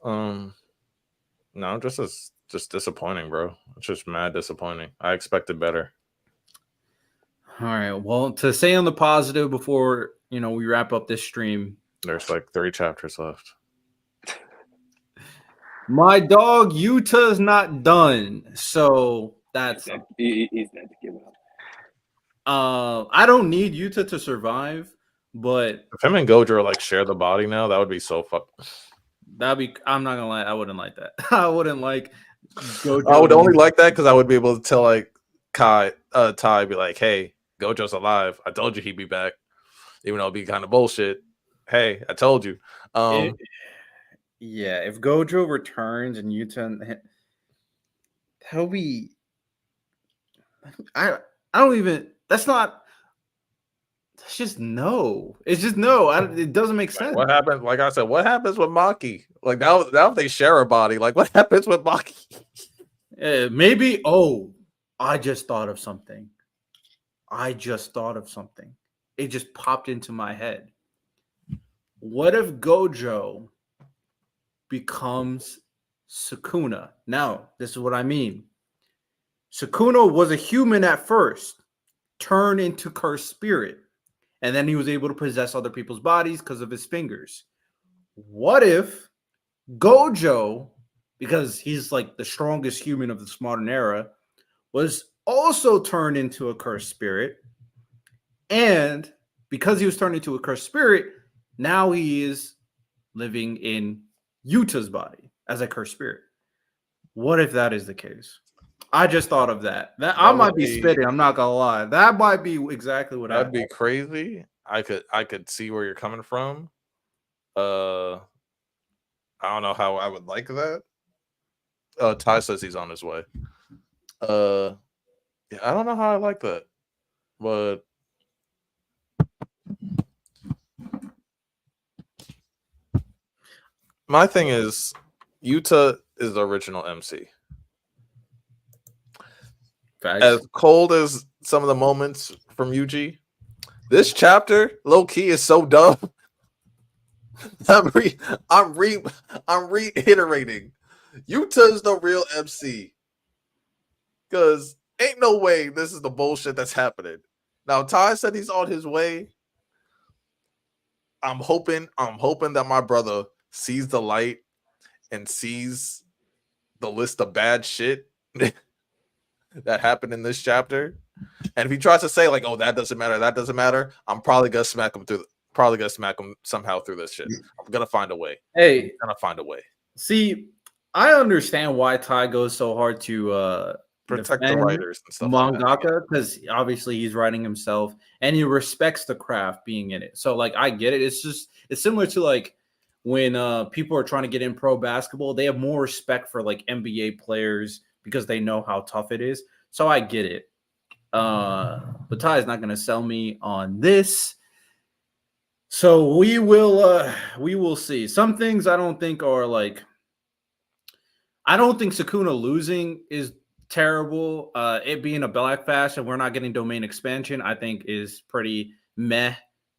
it's just just disappointing, bro. It's just mad disappointing. I expected better. All right. Well, to say on the positive before we wrap up this stream, There's like 3 chapters left. My dog Utah's not done, so that's he's dead to give up. I don't need Utah to survive, but if him and Gojo like share the body now, that would be so that'd be. I'm not gonna lie, I wouldn't like that. I wouldn't like Gojo. I would only like that because I would be able to tell like Tai be like, hey, Gojo's alive. I told you he'd be back. Even though it'd be kind of bullshit. Hey, I told you. Yeah, if Gojo returns and Utah, that'll be. I don't even. That's not. That's just no. It's just no. It doesn't make sense. What happens? Like I said, what happens with Maki? Like now if they share a body, like what happens with Maki? Maybe. Oh, I just thought of something. It just popped into my head. What if Gojo becomes Sukuna? Now, this is what I mean. Sukuna was a human at first, turned into cursed spirit, and then he was able to possess other people's bodies because of his fingers. What if Gojo, because he's like the strongest human of this modern era, was also turned into a cursed spirit, and because he was turned into a cursed spirit, now he is living in Utah's body as a cursed spirit. What if that is the case? I just thought of that. I might be spitting. I'm not gonna lie. That might be exactly what that'd be crazy. I could see where you're coming from. I don't know how I would like that. Ty says he's on his way. Yeah, I don't know how I like that, but my thing is, Utah is the original MC. Facts. As cold as some of the moments from Yuji, this chapter, low key, is so dumb. I'm reiterating. Utah's the real MC. Because ain't no way this is the bullshit that's happening. Now, Ty said he's on his way. I'm hoping that my brother sees the light and sees the list of bad shit that happened in this chapter. And if he tries to say like, "Oh, that doesn't matter," I'm probably gonna smack him somehow through this shit. I'm gonna find a way. Hey, I'm gonna find a way. See, I understand why Ty goes so hard to protect the writers and stuff. Mangaka, because obviously he's writing himself and he respects the craft being in it. So like I get it. It's similar to like when people are trying to get in pro basketball, they have more respect for like NBA players because they know how tough it is. So I get it. But Ty is not gonna sell me on this. So we will see. Some things I don't think are like I don't think Sukuna losing is terrible. It being a black flash and we're not getting domain expansion, I think is pretty meh.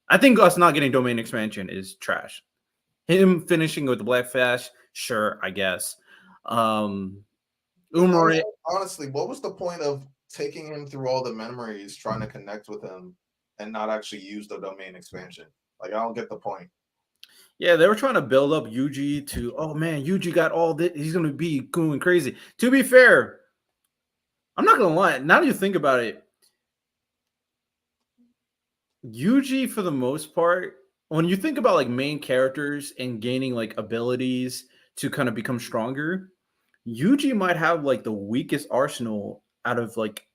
I think us not getting domain expansion is trash. Him finishing with the black flash, sure, I guess. Umari, Honestly, what was the point of taking him through all the memories, trying to connect with him, and not actually use the domain expansion? Like, I don't get the point. yeah, they were trying to build up Yuji to, oh man, Yuji got all this. He's going to be going crazy. To be fair, I'm not going to lie. Now that you think about it, Yuji, for the most part, when you think about like main characters and gaining like abilities to kind of become stronger, Yuji might have like the weakest arsenal out of like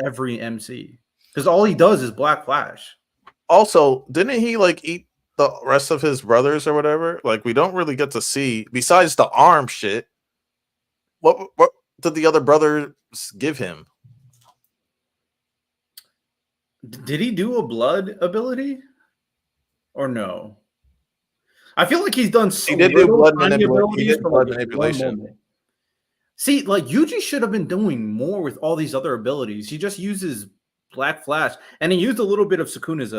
every MC because all he does is Black Flash. Also, didn't he like eat the rest of his brothers or whatever? Like, we don't really get to see besides the arm shit. What did the other brothers give him? Did he do a blood ability or no? I feel like he's done so He did do blood tiny manipulation. He abilities did for blood like one manipulation. moment. See, like Yuji should have been doing more with all these other abilities. He just uses Black Flash, and he used a little bit of Sukuna's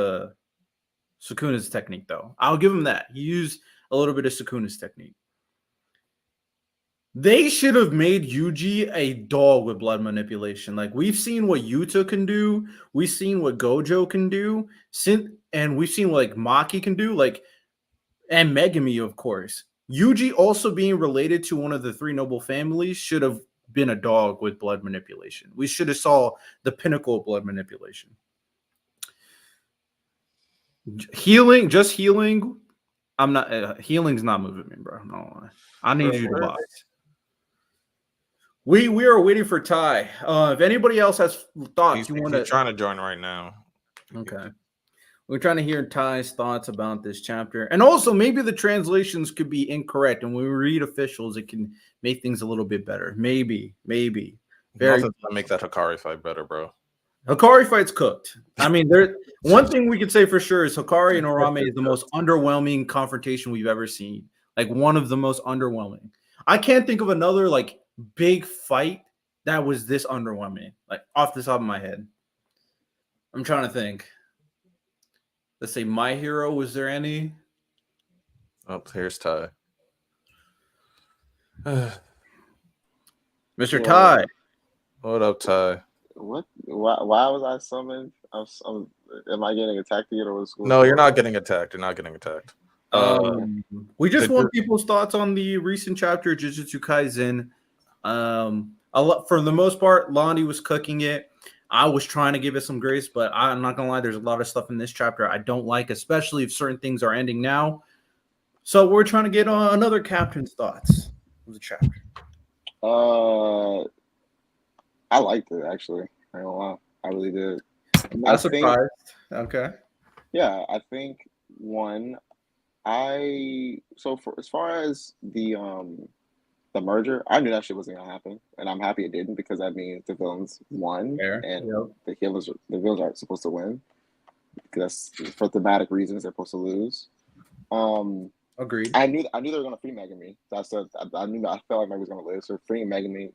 technique, though. I'll give him that. He used a little bit of Sukuna's technique. They should have made Yuji a dog with blood manipulation. Like we've seen what Yuta can do, we've seen what Gojo can do, and we've seen what like Maki can do, like and Megami, of course. Yuji also being related to one of the three noble families should have been a dog with blood manipulation. We should have saw the pinnacle of blood manipulation. Healing, just healing. I'm not healing's not moving me, bro. No, I need you to box. We are waiting for Ty. If anybody else has thoughts, you want to trying to join right now. Okay. We're trying to hear Ty's thoughts about this chapter. And also, maybe the translations could be incorrect. And when we read officials, it can make things a little bit better. Maybe. Very to make that Hakari fight better, bro. Hakari fight's cooked. I mean, there. One thing we could say for sure is Hakari and Orame is the most underwhelming confrontation we've ever seen. Like, one of the most underwhelming. I can't think of another, like, big fight that was this underwhelming. Like, off the top of my head. I'm trying to think. Let's say My Hero. Was there any? Oh, here's Ty. Mr. Ty. What up, Ty? What? Why was I summoned? Am I getting attacked again, or was school? No, you're not getting attacked. You're not getting attacked. We just want people's thoughts on the recent chapter, Jujutsu Kaisen. For the most part, Lonnie was cooking it. I was trying to give it some grace, but I'm not gonna lie. There's a lot of stuff in this chapter I don't like, especially if certain things are ending now. So we're trying to get on another captain's thoughts of the chapter. I liked it actually. I don't know. I really did. I'm not surprised. Okay. Yeah, I think one. As far as the merger, I knew that shit wasn't gonna happen, and I'm happy it didn't because that means the villains won, and the villains aren't supposed to win because for thematic reasons they're supposed to lose. Agreed. I knew they were gonna free Megami. I felt like Megami was gonna live, so freeing Megami.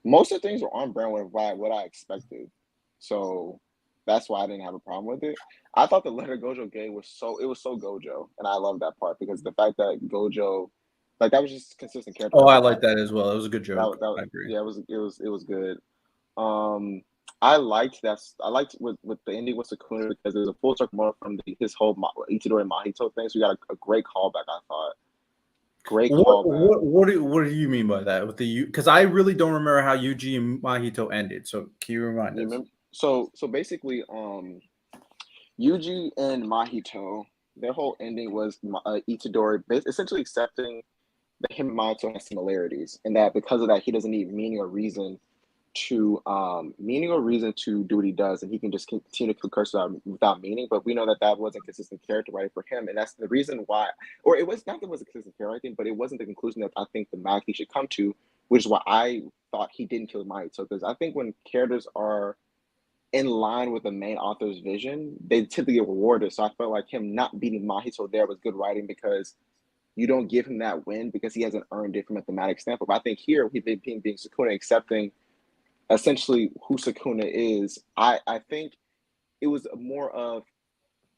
Most of the things were on brand with what I expected, so that's why I didn't have a problem with it. I thought the letter Gojo gave was so Gojo, and I love that part because the fact that Gojo. Like that was just consistent character. Oh, I like that as well. It was a good joke. I agree. Yeah, it was good. I liked that. I liked with the ending with Sukuna because it was a full circle more from his whole Itadori and Mahito thing. So we got a great callback. I thought. Great callback. What do you mean by that? With the because I really don't remember how Yuji and Mahito ended. So can you remind us? So basically, Yuji and Mahito, their whole ending was Itadori essentially accepting that him and Mahito have similarities, and that because of that, he doesn't need meaning or reason to do what he does, and he can just continue to curse without meaning. But we know that wasn't consistent character writing for him, and that's the reason why. Or it was not that it was a consistent character writing, but it wasn't the conclusion that I think the Maki should come to, which is why I thought he didn't kill Mahito. Because I think when characters are in line with the main author's vision, they typically get rewarded. So I felt like him not beating Mahito there was good writing because you don't give him that win because he hasn't earned it from a thematic standpoint. But I think here, he being Sukuna, accepting essentially who Sukuna is, I think it was more of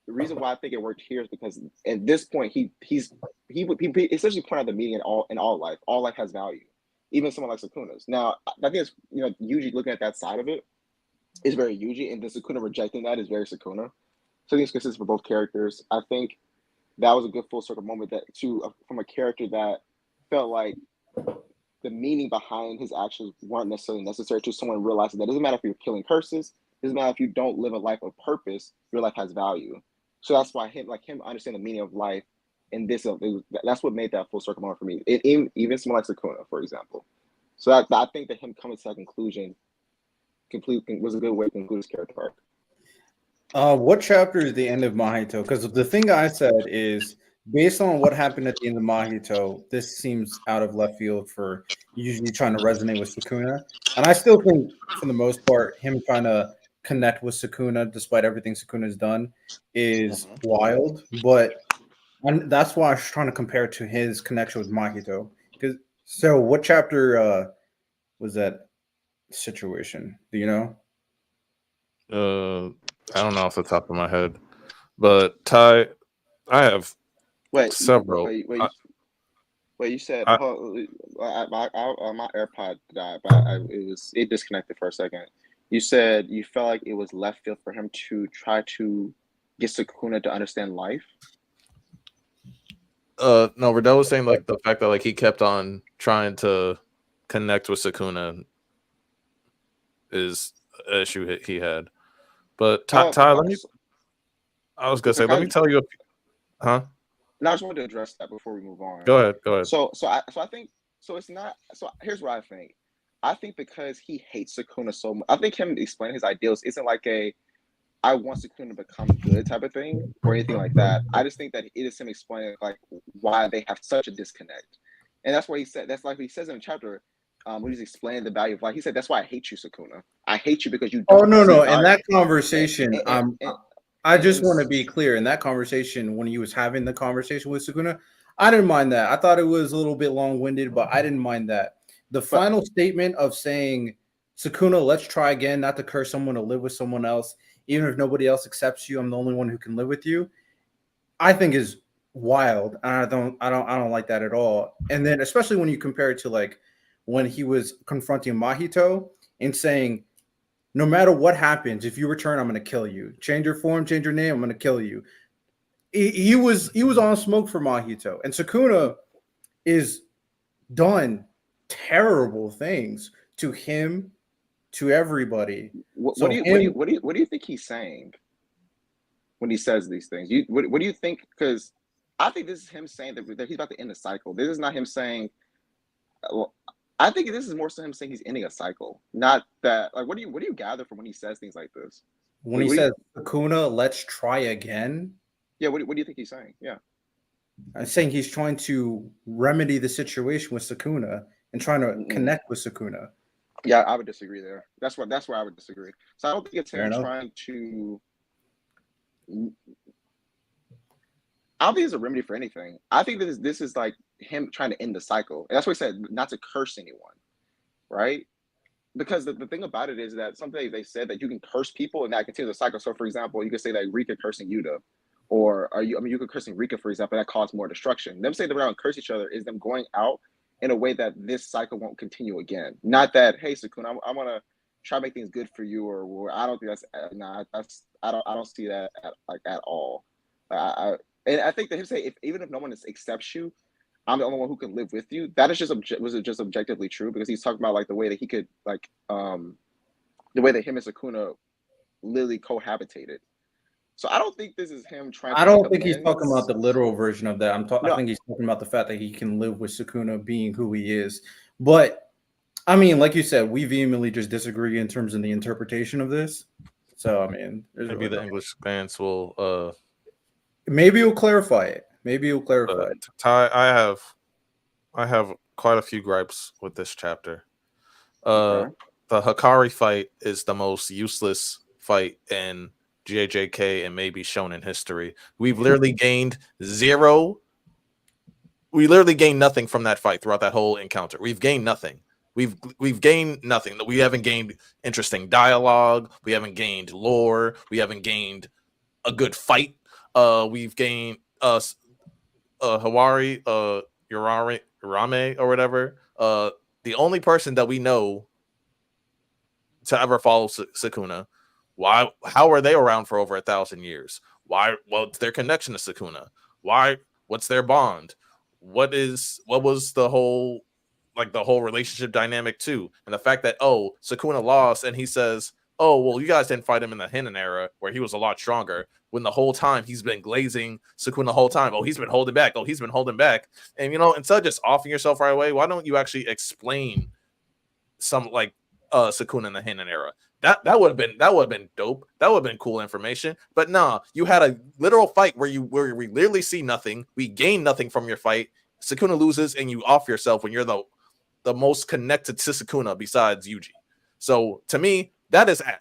the reason why I think it worked here is because at this point he essentially pointed out the meaning in all life. All life has value, even someone like Sukuna's. Now I think it's Yuji looking at that side of it is very Yuji, and the Sukuna rejecting that is very Sukuna. So I think it's consistent for both characters. I think that was a good full circle moment that from a character that felt like the meaning behind his actions weren't necessarily necessary to someone realizing that it doesn't matter if you're killing curses, it doesn't matter if you don't live a life of purpose, your life has value. So that's why him understanding the meaning of life in this, that's what made that full circle moment for me. Even someone like Sukuna, for example. So I think that him coming to that conclusion was a good way to conclude his character arc. What chapter is the end of Mahito? Because the thing I said is based on what happened at the end of Mahito, this seems out of left field for usually trying to resonate with Sukuna. And I still think, for the most part, him trying to connect with Sukuna, despite everything Sukuna's done, is wild. But that's why I was trying to compare it to his connection with Mahito. So what chapter was that situation? Do you know? I don't know off the top of my head, but Ty, I have several. Wait, you said my AirPod died, but it disconnected for a second. You said you felt like it was left field for him to try to get Sukuna to understand life. No, Riddell was saying like the fact that like he kept on trying to connect with Sukuna is an issue he had. But Ty, I was gonna say, let me tell you, huh? No, I just wanted to address that before we move on. Go ahead. So I think it's not. So here's what I think. I think because he hates Sukuna so much, I think him explaining his ideals isn't like I want Sukuna to become good type of thing or anything like that. I just think that it is him explaining like why they have such a disconnect, and that's what he said. That's like what he says in the chapter. When he's explaining the value of life, he said, "That's why I hate you, Sukuna. I hate you because you don't." Oh no! In that conversation, I just want to be clear. In that conversation, when he was having the conversation with Sukuna, I didn't mind that. I thought it was a little bit long-winded, but I didn't mind that. The final statement of saying, "Sukuna, let's try again, not to curse someone to live with someone else, even if nobody else accepts you. I'm the only one who can live with you." I think is wild. I don't like that at all. And then especially when you compare it to like when he was confronting Mahito and saying, no matter what happens, if you return, I'm going to kill you. Change your form, change your name, I'm going to kill you. He was on smoke for Mahito. And Sukuna is done terrible things to him, to everybody. What do you think he's saying when he says these things? What do you think? Because I think this is him saying that he's about to end the cycle. This is not him saying. Well, I think this is more so him saying he's ending a cycle, not that. Like, what do you gather from when he says things like this? When he says, "Sukuna, let's try again." Yeah, what do you think he's saying? Yeah, I'm saying he's trying to remedy the situation with Sukuna and trying to connect with Sukuna. Yeah, I would disagree there. That's where I would disagree. So I don't think it's him trying to. I don't think it's a remedy for anything. I think this is like him trying to end the cycle. And that's what he said, not to curse anyone, right? Because the thing about it is that something they said that you can curse people and that continues the cycle. So for example, you could say that Rika cursing Yuta, or you could cursing Rika, for example, that caused more destruction. Them saying that we're going to curse each other is them going out in a way that this cycle won't continue again. Not that, hey Sukuna, I want to try to make things good for you, or I don't think that's I don't see that at all. And I think that him say even if no one accepts you, I'm the only one who can live with you. That is just objectively true because he's talking about like the way that he could the way that him and Sukuna literally cohabitated. So I don't think this is him trying. I don't think he's talking about the literal version of that. I think he's talking about the fact that he can live with Sukuna being who he is. But I mean, like you said, we vehemently just disagree in terms of the interpretation of this. So I mean, maybe the English fans will. Maybe you'll clarify it. Ty, I have quite a few gripes with this chapter. The Hakari fight is the most useless fight in JJK and maybe shonen history. We've literally gained zero. We literally gained nothing from that fight throughout that whole encounter. We've gained nothing. We've gained nothing. We haven't gained interesting dialogue. We haven't gained lore. We haven't gained a good fight. We've gained Hawari, Urame or whatever. The only person that we know to ever follow Sukuna. Why? How are they around for over 1,000 years? Why? What's their connection to Sukuna? Why? What's their bond? What was the whole relationship dynamic too? And the fact that Sukuna lost and he says, oh well, you guys didn't fight him in the Heian era where he was a lot stronger, when the whole time he's been glazing Sukuna the whole time. Oh, he's been holding back. Oh, he's been holding back. And instead of just offing yourself right away, why don't you actually explain some Sukuna in the Heian era? That would have been dope. That would have been cool information. But nah, you had a literal fight where we literally see nothing. We gain nothing from your fight. Sukuna loses and you off yourself when you're the most connected to Sukuna besides Yuji. So to me, that is an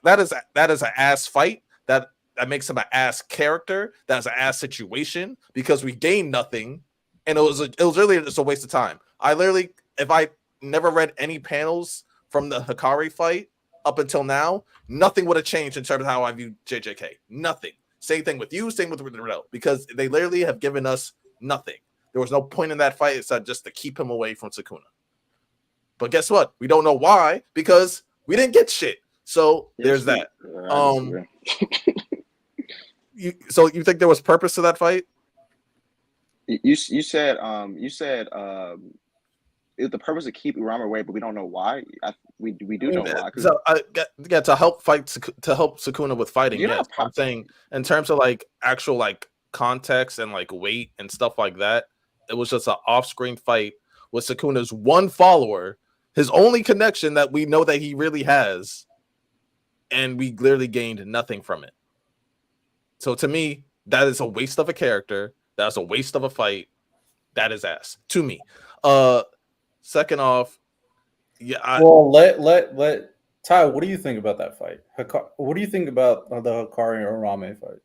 ass fight. That makes him an ass character. That's an ass situation because we gained nothing, and it was really just a waste of time. If I never read any panels from the Hakari fight up until now, nothing would have changed in terms of how I view JJK. Nothing. Same thing with you, same with Riddle, because they literally have given us nothing. There was no point in that fight except just to keep him away from Sukuna. But guess what? We don't know why, because we didn't get shit. So there's that. So you think there was purpose to that fight? You said the purpose to keep Urama away, but we don't know why. We do know why. So to help Sukuna with fighting. Yes, I'm saying in terms of actual context and weight and stuff like that, it was just an off-screen fight with Sukuna's one follower, his only connection that we know that he really has, and we clearly gained nothing from it. So to me, that is a waste of a character. That's a waste of a fight. That is ass to me. Second off, let Ty. What do you think about that fight? What do you think about the Hakari or Rame fight?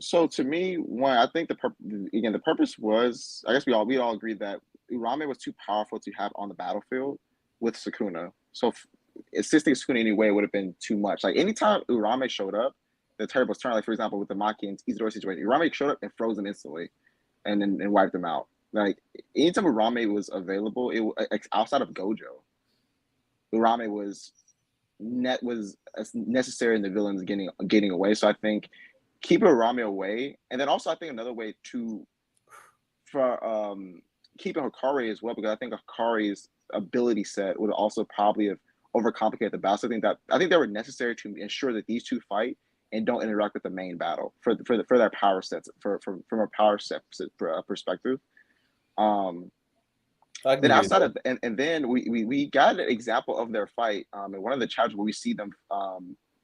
So to me, I think the purpose was, I guess we all agreed that Urame was too powerful to have on the battlefield with Sukuna. So assisting Sukuna anyway would have been too much. Anytime Urame showed up, the turret was turned. For example, with the Maki and Isidori situation, Urame showed up and froze them instantly, and then wiped them out. Anytime Urame was available, outside of Gojo, Urame was necessary in the villains getting away. So I think keeping Urame away, and then also I think another way for keeping Hakari as well, because I think Hakari's ability set would also probably have overcomplicated the battle. So I think they were necessary to ensure that these two fight and don't interact with the main battle for their power sets from a power set perspective. Then outside of and then we got an example of their fight in one of the chapters where we see them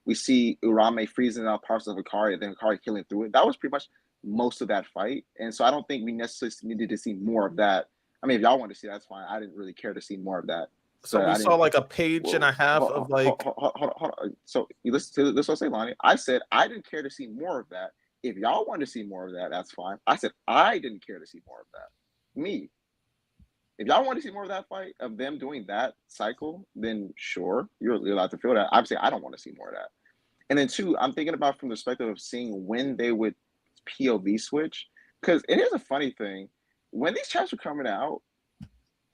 we see Urame freezing out parts of Hakari and then Hakari killing through it. That was pretty much most of that fight, and so I don't think we necessarily needed to see more of that. I mean, if y'all want to see that, that's fine. I didn't really care to see more of that. So we saw a page and a half of Hold on. So you listen to this. What I say, Lonnie. I said I didn't care to see more of that. If y'all want to see more of that, that's fine. I said I didn't care to see more of that. Me. If y'all want to see more of that fight, of them doing that cycle, then sure, you're allowed to feel that. Obviously, I don't want to see more of that. And then two, I'm thinking about from the perspective of seeing when they would POV switch. Because it is a funny thing. When these chats were coming out,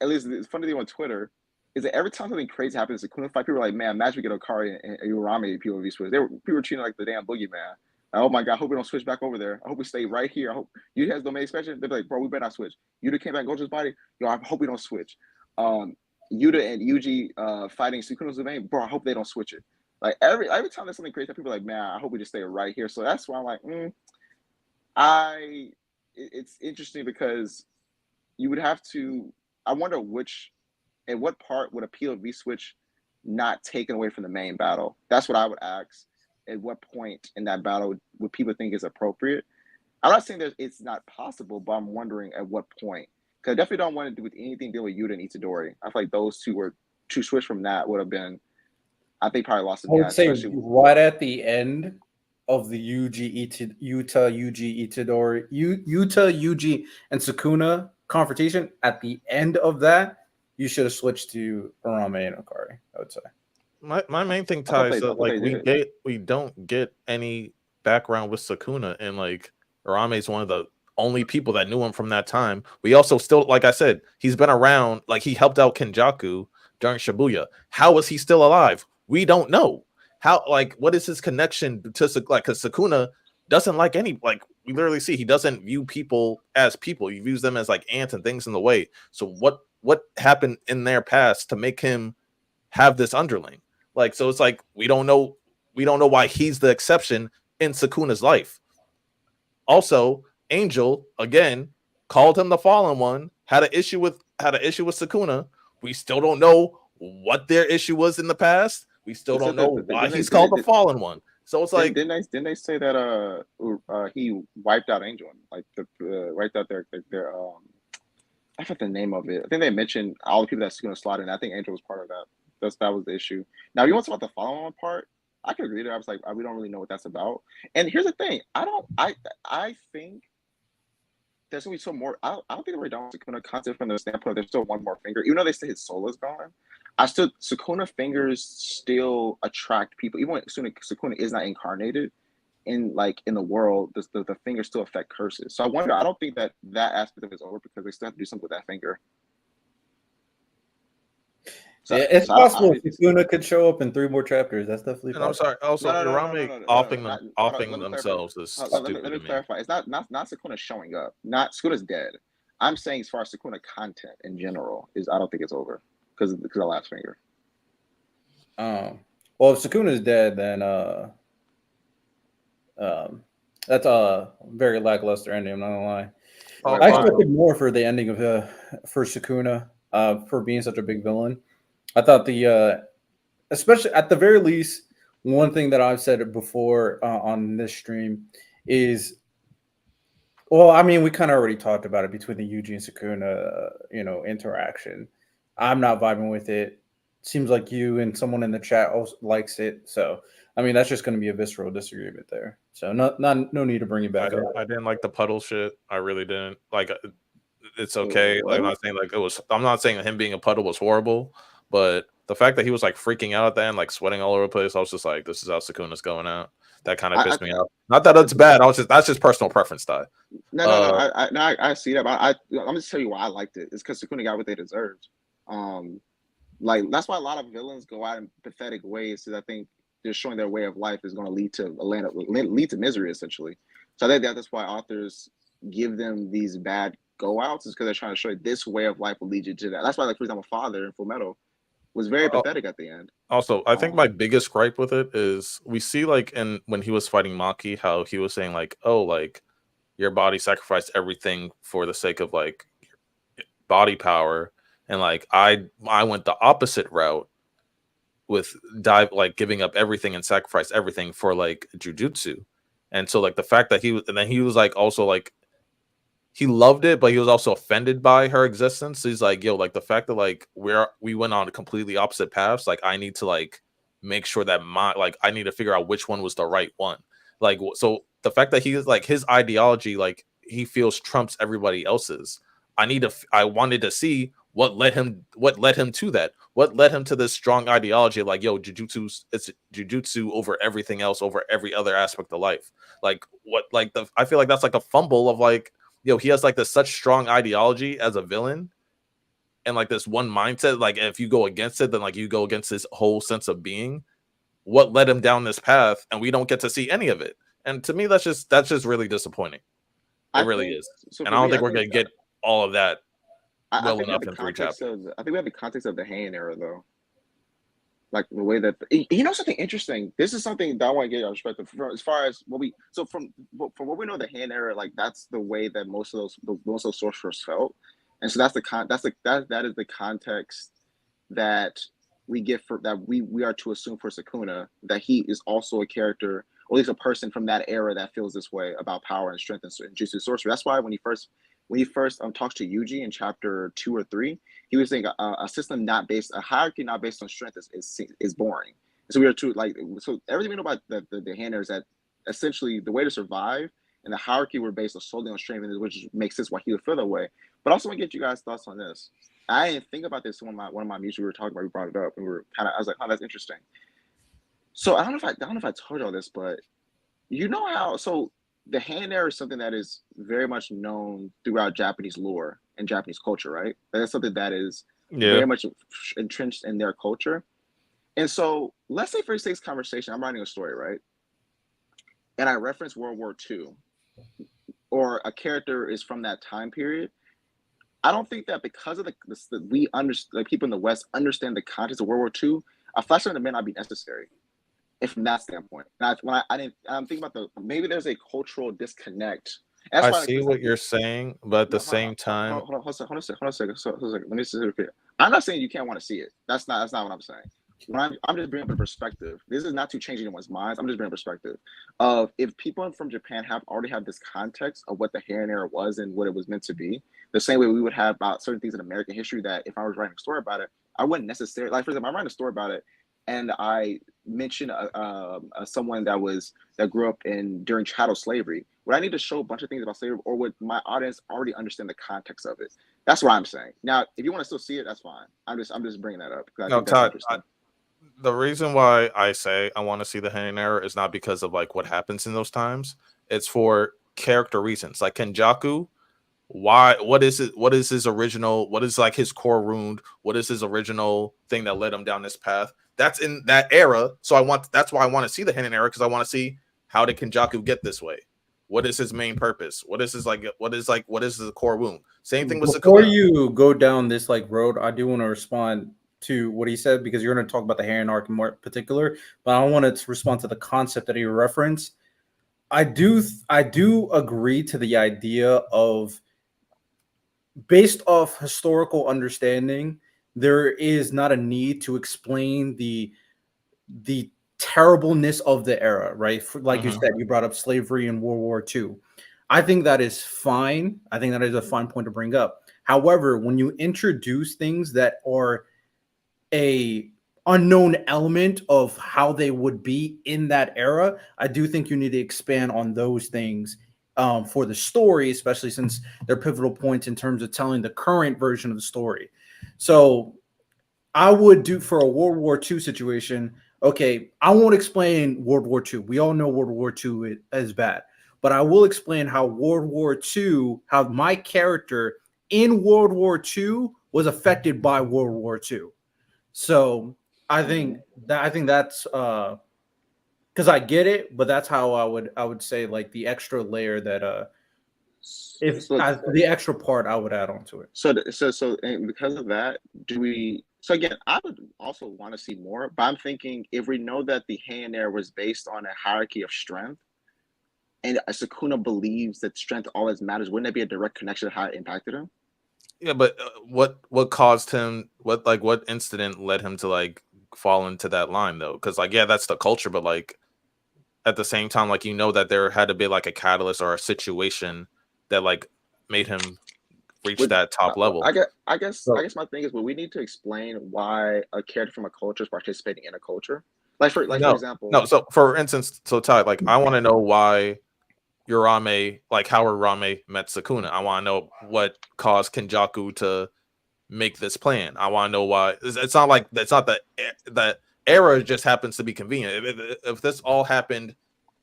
at least it's funny thing on Twitter, is that every time something crazy happens in Sukuna fight, people are like, man, imagine we get Hakari and Urame POV switch. People were treating like the damn boogeyman. Oh my God, I hope we don't switch back over there. I hope we stay right here. I hope you guys don't make expansion. They're like, bro, we better not switch. Yuta came back, Gojo's body. Yo, I hope we don't switch. Yuta and Yuji fighting Sukuna's vein, bro, I hope they don't switch it. Every time there's something crazy, people are like, man, I hope we just stay right here. So that's why I'm like, it's interesting because you would have to, I wonder at what part would a POV switch not taken away from the main battle? That's what I would ask. At what point in that battle would people think is appropriate? I'm not saying that it's not possible, but I'm wondering at what point. Because I definitely don't want to do with anything dealing with Yuta and Itadori. I feel like those two switch from that would have been I think probably lost his I would gas, say especially. right at the end of the Yuji Itadori, Yuji and Sukuna confrontation. At the end of that, you should have switched to Arame and Hakari. I would say. My main thing, I thought Ty, they, is I that thought like they did. we don't get any background with Sukuna, and like Arame is one of the only people that knew him from that time. We also still, like I said, he's been around. Like he helped out Kenjaku during Shibuya. How is he still alive? We don't know. How, like, what is his connection to like? Because Sukuna doesn't like any, like, we literally see he doesn't view people as people. He views them as like ants and things in the way. So what happened in their past to make him have this underling? Like, so it's like we don't know why he's the exception in Sukuna's life. Also, Angel again called him the fallen one, had an issue with Sukuna. We still don't know what their issue was in the past. We still They don't said know that why he's called the fallen one. So it's like, didn't they say that he wiped out Angel, like wiped out their I forgot the name of it. I think they mentioned all the people that's going to slot in. I think Angel was part of that. That was the issue. Now, you want to talk about the follow-on part? I could agree there. I was like, we don't really know what that's about. And here's the thing: I think there's gonna be some more. I don't think we're done with Sukuna concept from the standpoint of there's still one more finger. Even though they say his soul is gone, Sukuna fingers still attract people. Even when Sukuna is not incarnated in the world, the fingers still affect curses. So I wonder. I don't think that aspect of it is over because they still have to do something with that finger. So, Yeah, it's so possible Sukuna could show up in 3 more chapters. That's definitely and I'm possible. sorry. Also, no, offing themselves is stupid. Let me clarify. It's not Sukuna showing up. Not Sukuna's dead. I'm saying as far as Sukuna content in general is, I don't think it's over because of the last finger. Well, if Sukuna's dead, then that's a very lackluster ending. I'm not gonna lie. I expected more for the ending of for Sukuna, for being such a big villain. I thought especially at the very least, one thing that I've said before on this stream is, well, I mean, we kind of already talked about it between the Yuji and Sukuna, interaction. I'm not vibing with it. Seems like you and someone in the chat also likes it. So, I mean, that's just going to be a visceral disagreement there. So, no need to bring it back up. I didn't like the puddle shit. I really didn't. Like, it's okay. Like, I'm not saying that him being a puddle was horrible, but the fact that he was like freaking out at the end, like sweating all over the place, I was just like, this is how Sukuna's going out. That kind of pissed me off. Not that it's bad. That's just personal preference, Ty. No. I see that. But I'm just tell you why I liked it. It's because Sukuna got what they deserved. Like that's why a lot of villains go out in pathetic ways. Because I think they're showing their way of life is going to lead to misery essentially. So I think that's why authors give them these bad go outs, is because they're trying to show you this way of life will lead you to that. That's why, like for example, Father in Fullmetal was very pathetic at the end. Also, I think my biggest gripe with it is we see like when he was fighting Maki, how he was saying like, oh, like your body sacrificed everything for the sake of like body power, and like I went the opposite route with giving up everything and sacrifice everything for like jujutsu. And so like the fact that he was like also like he loved it, but he was also offended by her existence. So he's like, yo, like the fact that like we went on completely opposite paths, like I need to like make sure that I need to figure out which one was the right one. Like, so the fact that he is like his ideology, like he feels trumps everybody else's. I wanted to see what led him to that. What led him to this strong ideology of like, yo, it's jujutsu over everything else, over every other aspect of life. Like I feel like that's like a fumble of like, yo, he has like this such strong ideology as a villain and like this one mindset. Like if you go against it, then like you go against his whole sense of being. What led him down this path, and we don't get to see any of it. And to me, that's just really disappointing. It really is. And I don't think we're gonna get all of that well enough in 3 chapters. I think we have the context of the Heian era though. Like the way that something interesting. This is something that I want to get your perspective from, as far as from what we know, the Heian era, like that's the way that most of those sorcerers felt, and so that is the context that we get for that we are to assume for Sukuna, that he is also a character, or at least a person from that era that feels this way about power and strength and jutsu sorcery. That's why when he first talks to Yuji in chapter 2 or 3, he was saying a hierarchy not based on strength is boring. So we are two like so everything we know about the hand is that essentially the way to survive and the hierarchy were based solely on strength, which makes sense why he would feel that way. But I also want to get you guys' thoughts on this. I didn't think about this when one of my music we were talking about. We brought it up, and we were kind of. I was like, "Oh, that's interesting." So I don't know if I told y'all this, but you know how so the hand air is something that is very much known throughout Japanese lore and Japanese culture, right? That's something that is Yeah. very much entrenched in their culture. And so let's say for today's conversation, I'm writing a story, right? And I reference World War II, or a character is from that time period. I don't think that because of we understand, like people in the West understand the context of World War II, a flashback may not be necessary. If from that standpoint, and I didn't, I'm thinking about maybe there's a cultural disconnect. That's I why, like for see what example, you're saying, but at the no, same time, hold on a second, hold on a second, Let me see. Okay. I'm not saying you can't want to see it. That's not what I'm saying. I'm just bringing up a perspective. This is not to change anyone's minds. I'm just bringing a perspective of if people from Japan already have this context of what the Heian era was and what it was meant to be, the same way we would have about certain things in American history that if I was writing a story about it, I wouldn't necessarily like. For example, I'm writing a story about it, and I mention someone that grew up during chattel slavery. Would I need to show a bunch of things about slavery, or would my audience already understand the context of it? That's what I'm saying. Now, if you want to still see it, that's fine. I'm just bringing that up because I no, think that's Todd. interesting. The reason why I say I want to see the Heian era is not because of like what happens in those times. It's for character reasons. Like Kenjaku, why? What is it? What is his original? What is like his core wound? What is his original thing that led him down this path? That's in that era. So That's why I want to see the Heian era, because I want to see how did Kenjaku get this way. What is his main purpose? What is his like? What is the core wound? Same thing with Before Sukuna. you go down this like road, I do want to respond to what he said because you're going to talk about the Heron arc in more particular, but I wanted to respond to the concept that he referenced. I do agree to the idea of based off historical understanding, there is not a need to explain the terribleness of the era, right? Like you said, you brought up slavery in World War II. I think that is fine. I think that is a fine point to bring up. However, when you introduce things that are a unknown element of how they would be in that era, I do think you need to expand on those things for the story, especially since they're pivotal points in terms of telling the current version of the story. So I would do for a World War II situation. Okay, I won't explain World War II. We all know World War II is bad, but I will explain how World War II, how my character in World War II was affected by World War II. So I think that's because I get it, but that's how I would say like the extra layer that if So, the extra part I would add on to it. and because of that, do we? So again, I would also want to see more, but I'm thinking if we know that the Heian era was based on a hierarchy of strength, and Sukuna believes that strength always matters, wouldn't that be a direct connection to how it impacted him? Yeah, but what caused him? What incident led him to like fall into that line though? Because like yeah, that's the culture, but like at the same time, like that there had to be like a catalyst or a situation that like made him reach Would that top level. I So guess my thing is, well, we need to explain why a character from a culture is participating in a culture. For No, example, no. So for instance, so Ty, like I want to know why Urame, like how Urame met Sukuna. I want to know what caused Kenjaku to make this plan. I want to know why. It's not like it's not the era just happens to be convenient. If this all happened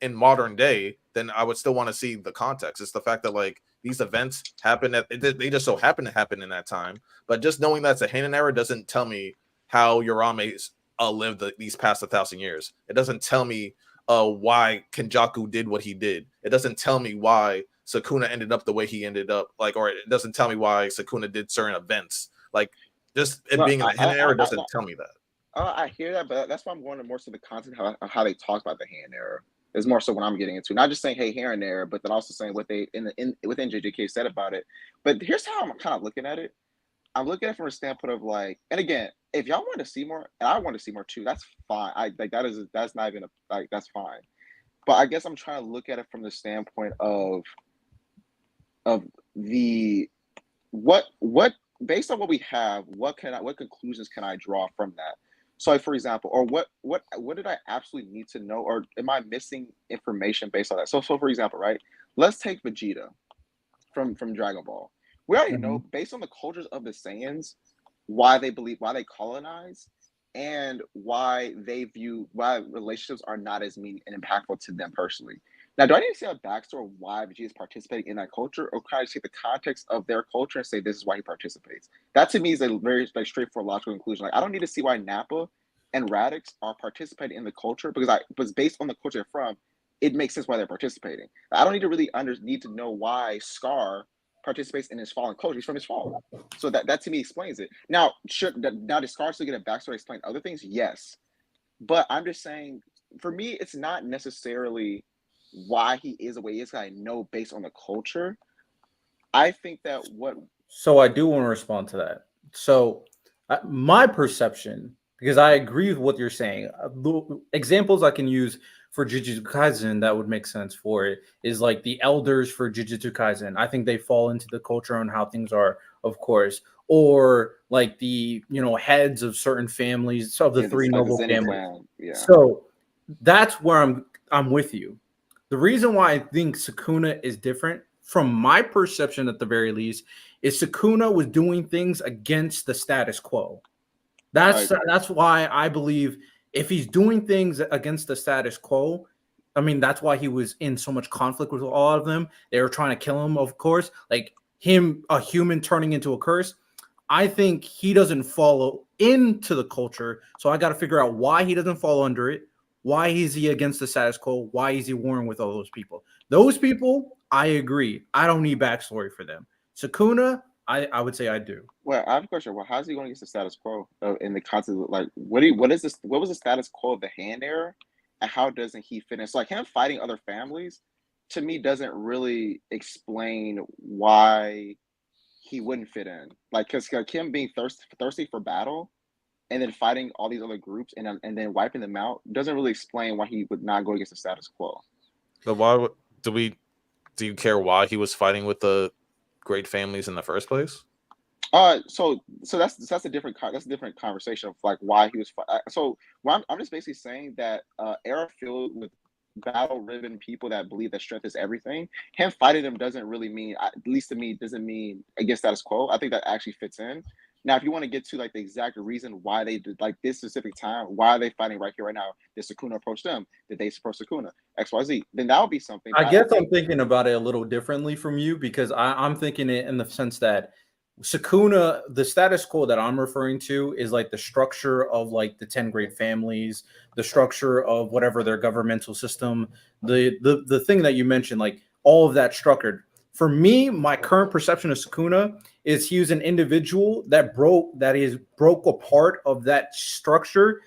in modern day, then I would still want to see the context. It's the fact that like these events happen they just so happen to happen in that time. But just knowing that's a Heian era doesn't tell me how Urame lived these past 1,000 years. It doesn't tell me why Kenjaku did what he did. It doesn't tell me why Sukuna ended up the way he ended up. Like, or it doesn't tell me why Sukuna did certain events. Like, just it no, being in the Heian era doesn't tell me that. I hear that, but that's why I'm going to more to the content how they talk about the Heian era. Is more so what I'm getting into. Not just saying hey here and there, but then also saying what they within JJK said about it. But here's how I'm kind of looking at it. I'm looking at it from a standpoint of like, and again, if y'all want to see more, and I want to see more too, that's fine. I like that's not even that's fine. But I guess I'm trying to look at it from the standpoint of the what based on what we have, what conclusions can I draw from that? So, like, for example, or what did I absolutely need to know, or am I missing information based on that? So for example, right? Let's take Vegeta from Dragon Ball. We already know, based on the cultures of the Saiyans, why they colonize, and why relationships are not as mean and impactful to them personally. Now, do I need to see a backstory of why Vegeta is participating in that culture, or can I take the context of their culture and say this is why he participates? That to me is a very like straightforward logical conclusion. Like, I don't need to see why Nappa and Radix are participating in the culture because based on the culture they're from, it makes sense why they're participating. I don't need to really need to know why Scar participates in his fallen culture. He's from his fallen. So that to me explains it. Now, does Scar still get a backstory to explain other things? Yes. But I'm just saying, for me, it's not necessarily why he is the way he is. I know based on the culture. I think that So I do want to respond to that. So my perception, because I agree with what you're saying, the examples I can use for Jujutsu Kaisen that would make sense for it is like the elders for Jujutsu Kaisen. I think they fall into the culture and how things are, of course, or like the heads of certain families of the three noble families. Yeah. So that's where I'm with you. The reason why I think Sukuna is different, from my perception at the very least, is Sukuna was doing things against the status quo. That's why I believe if he's doing things against the status quo, I mean, that's why he was in so much conflict with all of them. They were trying to kill him, of course. Like him, a human turning into a curse. I think he doesn't follow into the culture. So I got to figure out why he doesn't fall under it. Why is he against the status quo? Why is he warring with all those people? Those people, I agree. I don't need backstory for them. Sukuna, I would say I do. Well, I have a question. Well, how's he going against the status quo in the context of like what is this? What was the status quo of the Hand era, and how doesn't he fit in? So like him fighting other families, to me, doesn't really explain why he wouldn't fit in. Like because him being thirsty for battle, and then fighting all these other groups and then wiping them out doesn't really explain why he would not go against the status quo. But why do you care why he was fighting with the great families in the first place? So that's a different conversation of like why he was. So I'm just basically saying that era filled with battle-riven people that believe that strength is everything. Him fighting them doesn't really mean, at least to me, doesn't mean against status quo. I think that actually fits in. Now, if you want to get to like the exact reason why they did like this specific time, why are they fighting right here, right now? Did Sukuna approach them? Did they approach Sukuna? XYZ. Then that would be something. I guess I'm thinking about it a little differently from you because I'm thinking it in the sense that Sukuna, the status quo that I'm referring to is like the structure of like the 10 great families, the structure of whatever their governmental system, the thing that you mentioned, like all of that structured. For me, my current perception of Sukuna is he was an individual that broke apart of that structure.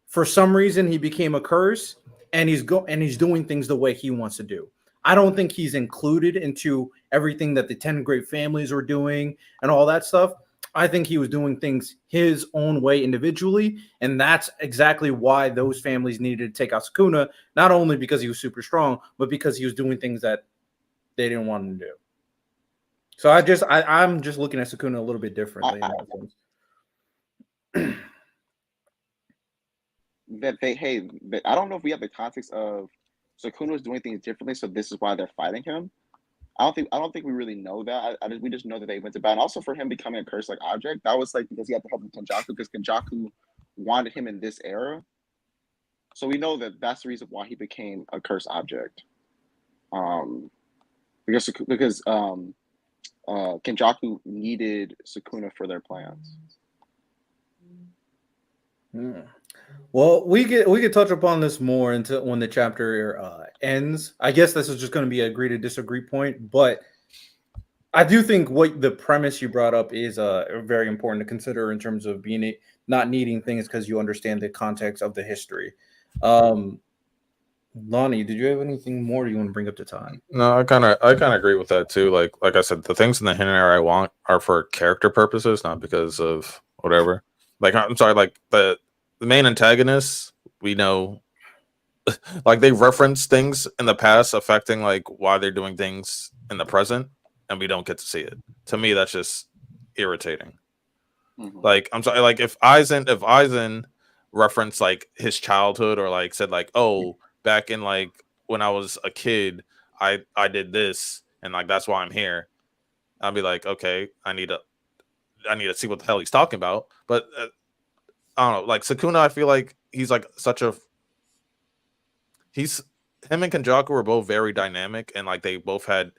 For some reason, he became a curse, and he's doing things the way he wants to do. I don't think he's included into everything that the 10 great families are doing and all that stuff. I think he was doing things his own way individually, and that's exactly why those families needed to take out Sukuna, not only because he was super strong, but because he was doing things that they didn't want him to do. So I'm just looking at Sukuna a little bit differently. I don't know if we have the context of Sukuna was doing things differently, so this is why they're fighting him. I don't think we really know that. We just know that they went to battle. And also for him becoming a curse-like object, that was like because he had to help with Kenjaku because Kenjaku wanted him in this era. So we know that that's the reason why he became a curse object. Because Kenjaku needed Sukuna for their plans. Well, we could touch upon this more until when the chapter ends. I guess this is just going to be an agree to disagree point, but I do think what the premise you brought up is very important to consider in terms of being not needing things because you understand the context of the history. Lonnie, did you have anything more you want to bring up to time? No, I kind of agree with that too. Like I said, the things in the Heian era I want are for character purposes, not because of whatever. Like I'm sorry, like the main antagonists, we know, like they reference things in the past affecting like why they're doing things in the present, and we don't get to see it. To me, that's just irritating. Mm-hmm. Like I'm sorry, like if Aizen referenced like his childhood or like said like, oh, back in like when I was a kid, I did this and like that's why I'm here. I'll be like, okay, I need to see what the hell he's talking about. But I don't know, like Sukuna, I feel like he's like him and Kenjaku were both very dynamic and like they both had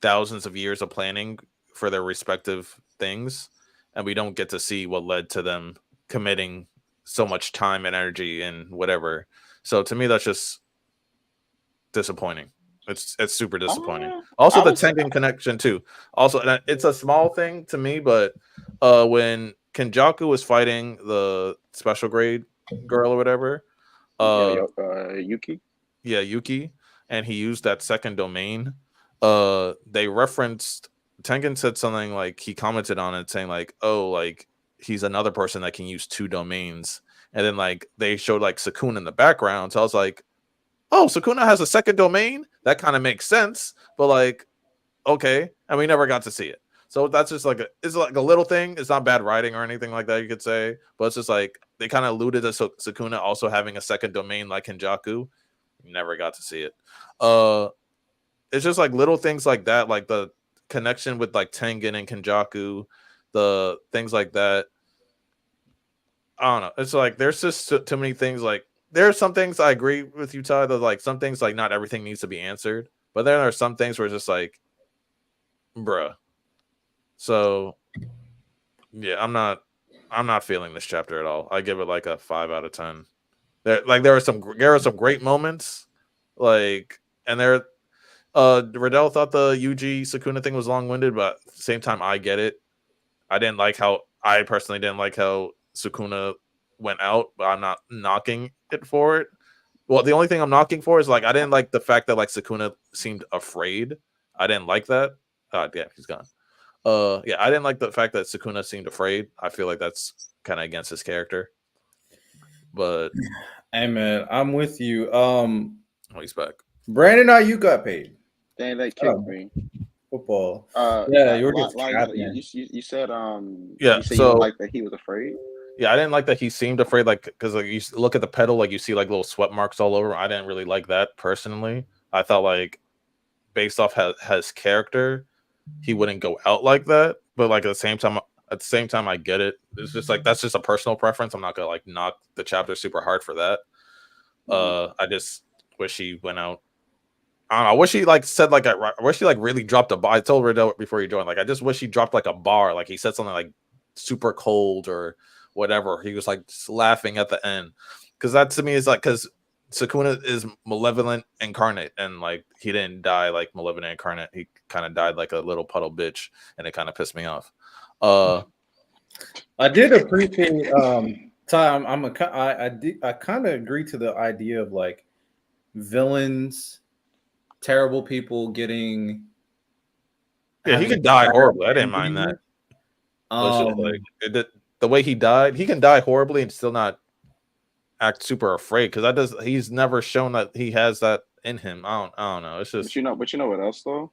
thousands of years of planning for their respective things, and we don't get to see what led to them committing so much time and energy and whatever. So to me, that's just disappointing. It's super disappointing. Also, the Tengen connection too. Also, and it's a small thing to me, but when Kenjaku was fighting the special grade girl or whatever, Yuki. yeah, Yuki, and he used that second domain. They referenced Tengen said something like he commented on it saying like, oh, like he's another person that can use two domains, and then like they showed like Sukuna in the background. So I was like, oh, Sukuna has a second domain. That kind of makes sense, but like, okay, and we never got to see it. So that's just like it's like a little thing. It's not bad writing or anything like that, you could say, but it's just like they kind of alluded to Sukuna also having a second domain like Kenjaku. Never got to see it. It's just like little things like that, like the connection with like Tengen and Kenjaku, the things like that. I don't know. It's like there's just too many things. Like there are some things I agree with you, Ty. That like some things like not everything needs to be answered, but there are some things where it's just like, bruh. So yeah, I'm not feeling this chapter at all. I give it like a 5 out of 10. There are some great moments, like, and Riddell thought the Yuji Sukuna thing was long-winded, but at the same time I get it. I personally didn't like how Sukuna went out, but I'm not knocking it for it. Well, the only thing I'm knocking for is like I didn't like the fact that like Sukuna seemed afraid. I didn't like that. Yeah, he's gone. Yeah, I didn't like the fact that Sukuna seemed afraid. I feel like that's kind of against his character. But hey man, I'm with you. Oh, he's back. Brandon, you got paid. Dang, they kicked me. Football. Yeah, you were just you said yeah. You said so you didn't like that he was afraid. Yeah, I didn't like that he seemed afraid, like because like you look at the pedal, like you see like little sweat marks all over. I didn't really like that personally. I thought like based off his character, he wouldn't go out like that. But like at the same time, I get it. It's just like that's just a personal preference. I'm not gonna like knock the chapter super hard for that. I just wish he went out. I don't know. I wish he like said like I wish he like really dropped a bar. I told Riddell before he joined, like I just wish he dropped like a bar, like he said something like super cold or whatever. He was like laughing at the end because that to me is like because Sukuna is malevolent incarnate and like he didn't die like malevolent incarnate. He kind of died like a little puddle bitch, and it kind of pissed me off. I did appreciate Ty. I kind of agree to the idea of like villains, terrible people getting. Yeah, he could die horribly. I didn't mind that. Like the way he died, he can die horribly and still not act super afraid because he's never shown that he has that in him. I don't know. It's just But you know what else though?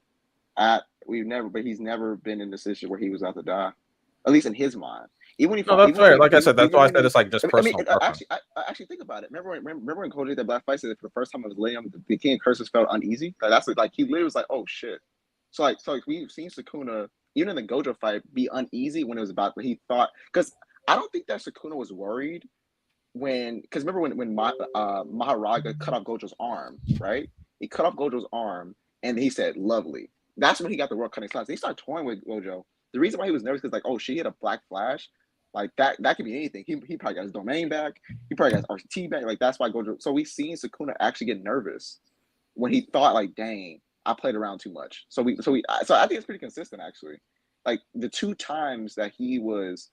He's never been in a situation where he was about to die. At least in his mind. Even when he that's fair. Like I said, that's why I said it's like just personal. I actually think about it. Remember when Cody did that black fight said for the first time it was Liam, the king curses felt uneasy. Like that's like he literally was like, oh shit. So we've seen Sukuna even in the Gojo fight be uneasy when it was about what he thought. Because I don't think that Sukuna was worried because remember when Maharaga cut off Gojo's arm, right? He cut off Gojo's arm and he said lovely. That's when he got the world cutting slots. He started toying with Gojo. The reason why he was nervous is like, oh, she hit a black flash. Like that could be anything. He probably got his domain back. He probably got his RCT back. Like that's why Gojo. So we've seen Sukuna actually get nervous when he thought like, dang, I played around too much. So I think it's pretty consistent actually. Like the 2 times that he was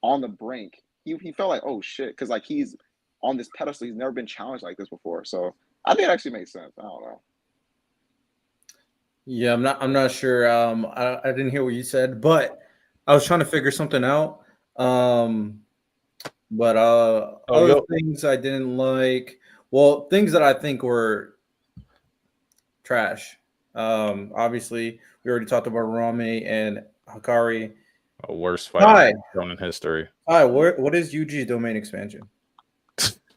on the brink, he felt like, oh shit, because like he's on this pedestal. He's never been challenged like this before. So I think it actually makes sense. I don't know. Yeah, I'm not sure. I didn't hear what you said, but I was trying to figure something out. But other things I didn't like. Well, things that I think were trash. Obviously, we already talked about Rame and Hakari. A worst fight shown in history. Hi, what is Yuji's domain expansion?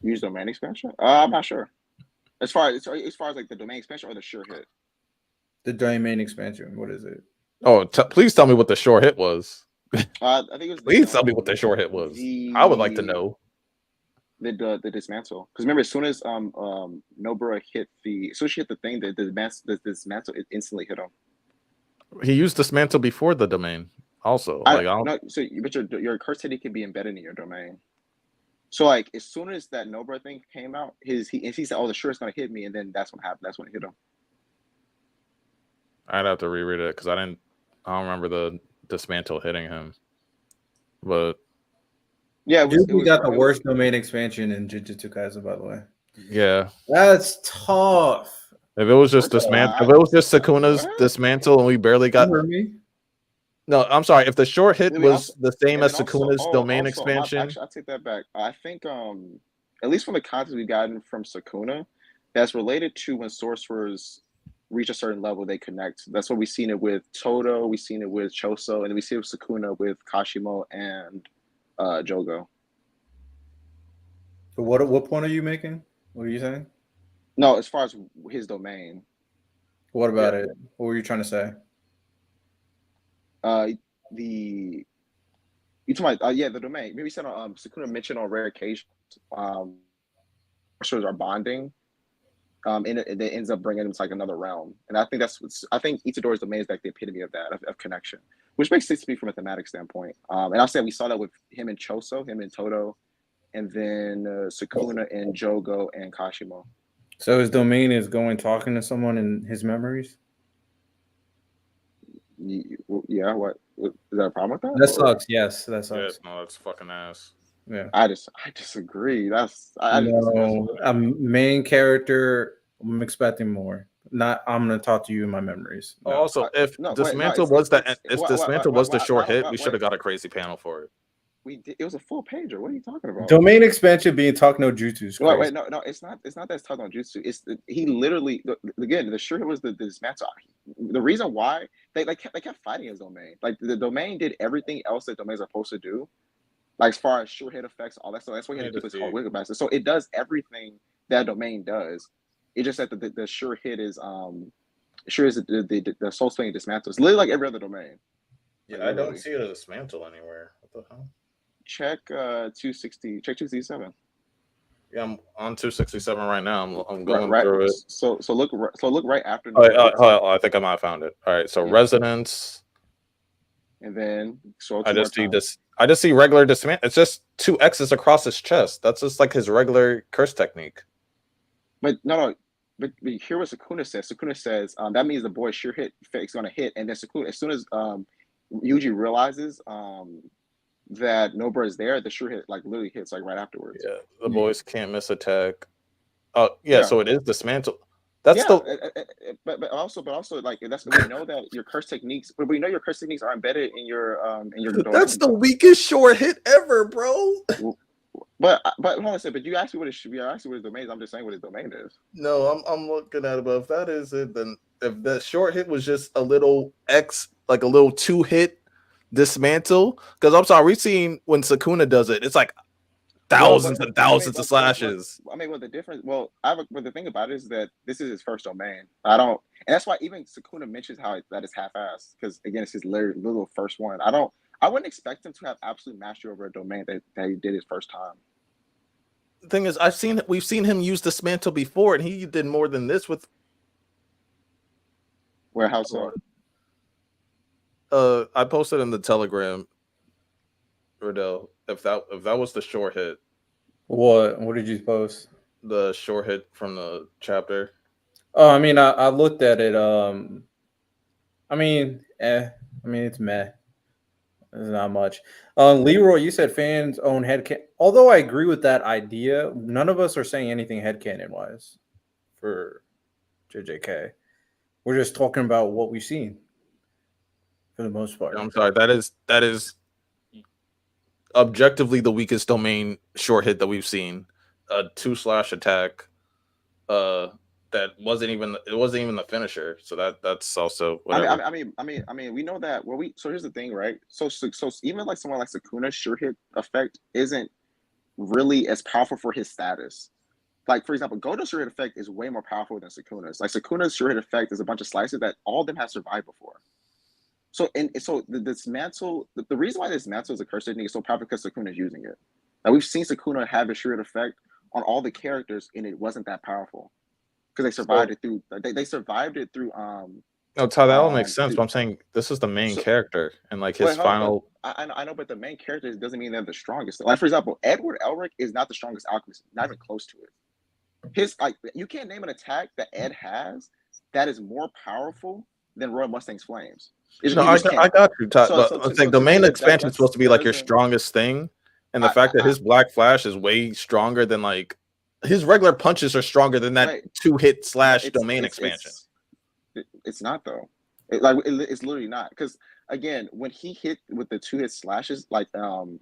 Use domain expansion? I'm not sure. As far as like the domain expansion or the sure hit. The domain expansion. What is it? Oh, please tell me what the sure hit was. I think it was. Please tell me what the sure hit was. I would like to know. The dismantle, because remember, as soon as Nobara hit as soon as she hit the thing, the dismantle, it instantly hit him. He used dismantle before the domain. Also, but your curse hit can be embedded in your domain. So like as soon as that Nobara thing came out, he said, "Oh, the sure is gonna hit me," and then that's what happened. That's when it hit him. I'd have to reread it because I don't remember the dismantle hitting him. But yeah, we got the worst domain expansion in Jujutsu Kaisen, by the way. Yeah, that's tough. If it was just dismantle, if it was just Sukuna's dismantle, and we barely got. No, I'm sorry. If the short hit was the same as Sukuna's domain expansion, actually, I take that back. I think, at least from the content we've gotten from Sukuna, that's related to when sorcerers reach a certain level, they connect. That's what we've seen it with Todo, we've seen it with Choso, and we see it with Sukuna with Kashimo and Jogo. So what point are you making? What are you saying? No, as far as his domain. What about it? What were you trying to say? You talking about the domain. Maybe said Sukuna mentioned on rare occasions sorcerers are bonding. And it ends up bringing them to like another realm, and I think I think Itadori's domain is like the epitome of that of connection, which makes sense to me from a thematic standpoint. And I said we saw that with him and Choso, him and Todo, and then Sukuna and Jogo and Kashimo. So his domain is going talking to someone in his memories. Yeah, what is there a problem with that? That sucks. Yes, that sucks. Yes, no, that's fucking ass. Yeah, I disagree. Main character. I'm expecting more. I'm gonna talk to you in my memories. No. Also, if dismantle was the short hit, we should have got a crazy panel for it. It was a full pager. What are you talking about? Domain expansion being talk no jutsu. Wait, no, it's not. It's not that it's talk no jutsu. He literally again the sure hit was the dismantle. The reason why they kept fighting his domain. Like the domain did everything else that domains are supposed to do. Like as far as sure hit effects, all that stuff. That's why he had to keep it called Wiggle Master. So it does everything that domain does. It just that the sure hit is sure is the soul swinging dismantle. It's literally like every other domain. Yeah, like, I don't see it as dismantle anywhere. What the hell? Check 260. Check 267. Yeah, I'm on 267 right now. I'm going through it. So look right after. I think I might have found it. All right, so resonance. And then I just see regular dismantle. It's just 2 X's across his chest. That's just like his regular curse technique. But no. But hear what Sukuna says. Sukuna says that means the boy's sure hit is going to hit, and then Sukuna, as soon as Yuji realizes that Nobara is there, the sure hit like literally hits like right afterwards. Yeah, the boys can't miss attack. Oh yeah, so it is dismantle. That's but also like that's we know that your curse techniques, but we know your curse techniques are embedded in your That's the weakest short hit ever, bro. But hold on a second. But you asked me what it should be. I asked you what his domain is. I'm just saying what his domain is. No, I'm looking at it. But if that is it, then if the short hit was just a little X, like a little 2-hit dismantle, because I'm sorry, we've seen when Sukuna does it, it's like thousands and thousands of slashes. The difference. Well, the thing about it is that this is his first domain. And that's why even Sukuna mentions that is half-assed, because again, it's his little first one. I wouldn't expect him to have absolute mastery over a domain that he did his first time. The thing is, we've seen him use dismantle before, and he did more than this with. Where how so? I posted in the Telegram, Riddell. If that was the short hit. What did you post? The short hit from the chapter. Oh, I mean, I looked at it. It's meh. There's not much. Leroy, you said fans own headcanon. Although I agree with that idea, none of us are saying anything headcanon wise for JJK. We're just talking about what we've seen for the most part. I'm sorry. That is objectively the weakest domain short hit that we've seen. A 2/ attack. That wasn't even the finisher. So that's also whatever. I mean, we know that. So here's the thing, right? So even like someone like Sukuna's sure hit effect isn't really as powerful for his status. Like, for example, Gojo's sure hit effect is way more powerful than Sukuna's. Like, Sukuna's sure hit effect is a bunch of slices that all of them have survived before. So, this mantle, the reason why this mantle is a curse technique is so powerful because Sukuna's using it. Like, we've seen Sukuna have a sure hit effect on all the characters, and it wasn't that powerful because they survived it through. They survived it through. No, Ty, that all makes sense. But I'm saying this is the main character, and like his final. I know, but the main character doesn't mean they're the strongest. Like, for example, Edward Elric is not the strongest alchemist, not even close to it. His you can't name an attack that Ed has that is more powerful than Royal Mustang's flames. I got you, Ty. I think the main expansion is supposed to be like your strongest thing, and the fact that his Black Flash is way stronger than like his regular punches are stronger than that 2-hit / domain expansion. It's not though. It's literally not, because again, when he hit with the 2-hit slashes, like the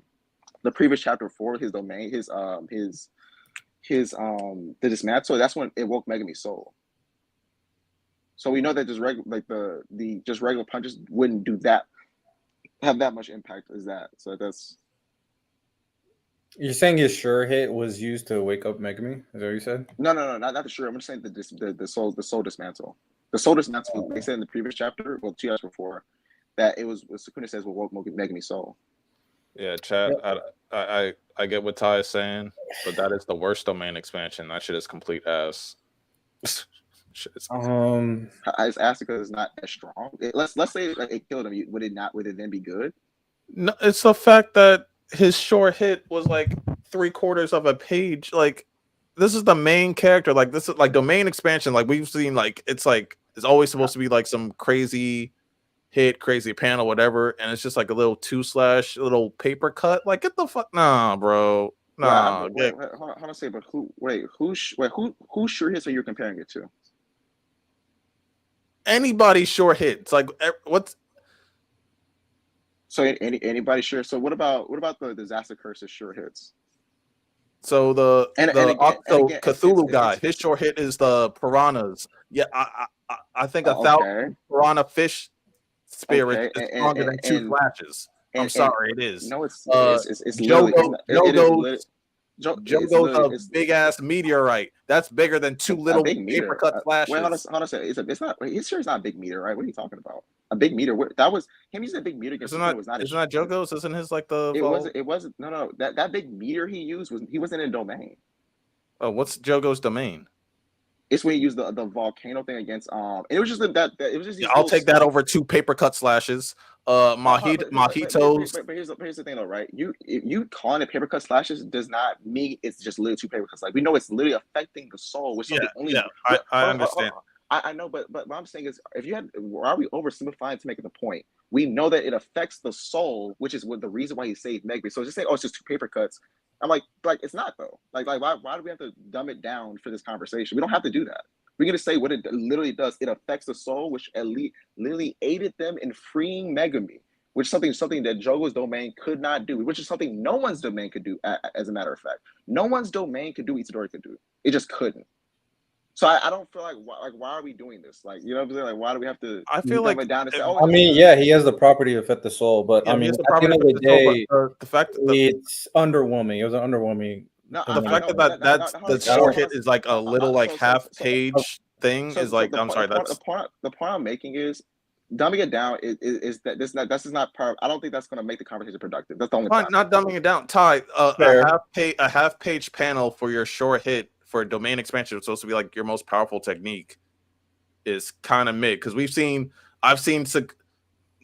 previous chapter 4, his domain, the dismantle, that's when it woke Megami's soul. So we know that just regular punches wouldn't have that much impact as that. So that's. You're saying his sure hit was used to wake up Megami? Is that what you said? No, not the sure. I'm just saying the soul dismantle. The soul dismantle. They said in the previous chapter, 2 chapters before, that it was what Sukuna says will woke Megami's soul. Yeah, Chad. I get what Ty is saying, but that is the worst domain expansion. That shit is complete ass. I just asked because it's not as strong. Let's say it killed him. Would it then be good? No, it's the fact that his short hit was like 3/4 of a page. Like, this is the main character. Like, this is like domain expansion. Like, we've seen, like it's always supposed to be like some crazy hit, crazy panel, whatever, and it's just like a little 2/ little paper cut. Like, get the fuck, nah, bro, nah. Wait, hold on a second. But who sure hits are you comparing it to? Anybody's short hit. It's like what's so anybody sure. So what about the disaster curse's sure hits? So Cthulhu guy, his short hit is the piranhas. Yeah, I think 1,000 piranha fish spirit is stronger than 2 flashes. I'm sorry, it is. No, it's Jogo's a big ass meteorite. That's bigger than 2 little paper cut flashes. Wait, hold on a second. It's not. His sure is not a big meteorite. What are you talking about? A big meteor? That was him using a big meteor. Isn't that Jogo's? Isn't his like the? It wasn't. No. That big meteor he used he wasn't in domain. Oh, what's Jogo's domain? It's when he used the volcano thing against It was just it was just. Yeah, I'll take that over 2 paper cut slashes. Mojitos. But here's the thing though, right? You calling it paper cut slashes does not mean it's just literally 2 paper cuts. Like, we know it's literally affecting the soul, which is the only. Yeah, I understand. I know, but what I'm saying is, why are we oversimplifying to make it the point? We know that it affects the soul, which is the reason why he saved Megami. So just saying, it's just 2 paper cuts. I'm like it's not though. Like why do we have to dumb it down for this conversation? We don't have to do that. We're gonna say what it literally does. It affects the soul, which literally aided them in freeing Megami, which is something that Jogo's domain could not do, which is something no one's domain could do. As a matter of fact, no one's domain could do what Itadori could do. It just couldn't. So I don't feel like why are we doing this? Like, you know what I'm saying? Like, why do we have to? I feel like it down and say, I mean, yeah, he has the property to affect the soul, but I mean, at the end of the day, the fact that it's underwhelming. It was an underwhelming. No, the fact that the short hit is like a little like half page thing is like, I'm sorry. That's the point I'm making is dumbing it down is that this is not part. I don't think that's going to make the conversation productive. That's the only point. Not dumbing it down. Ty, a half page panel for your short hit for domain expansion, it's supposed to be like your most powerful technique, is kind of mid, because I've seen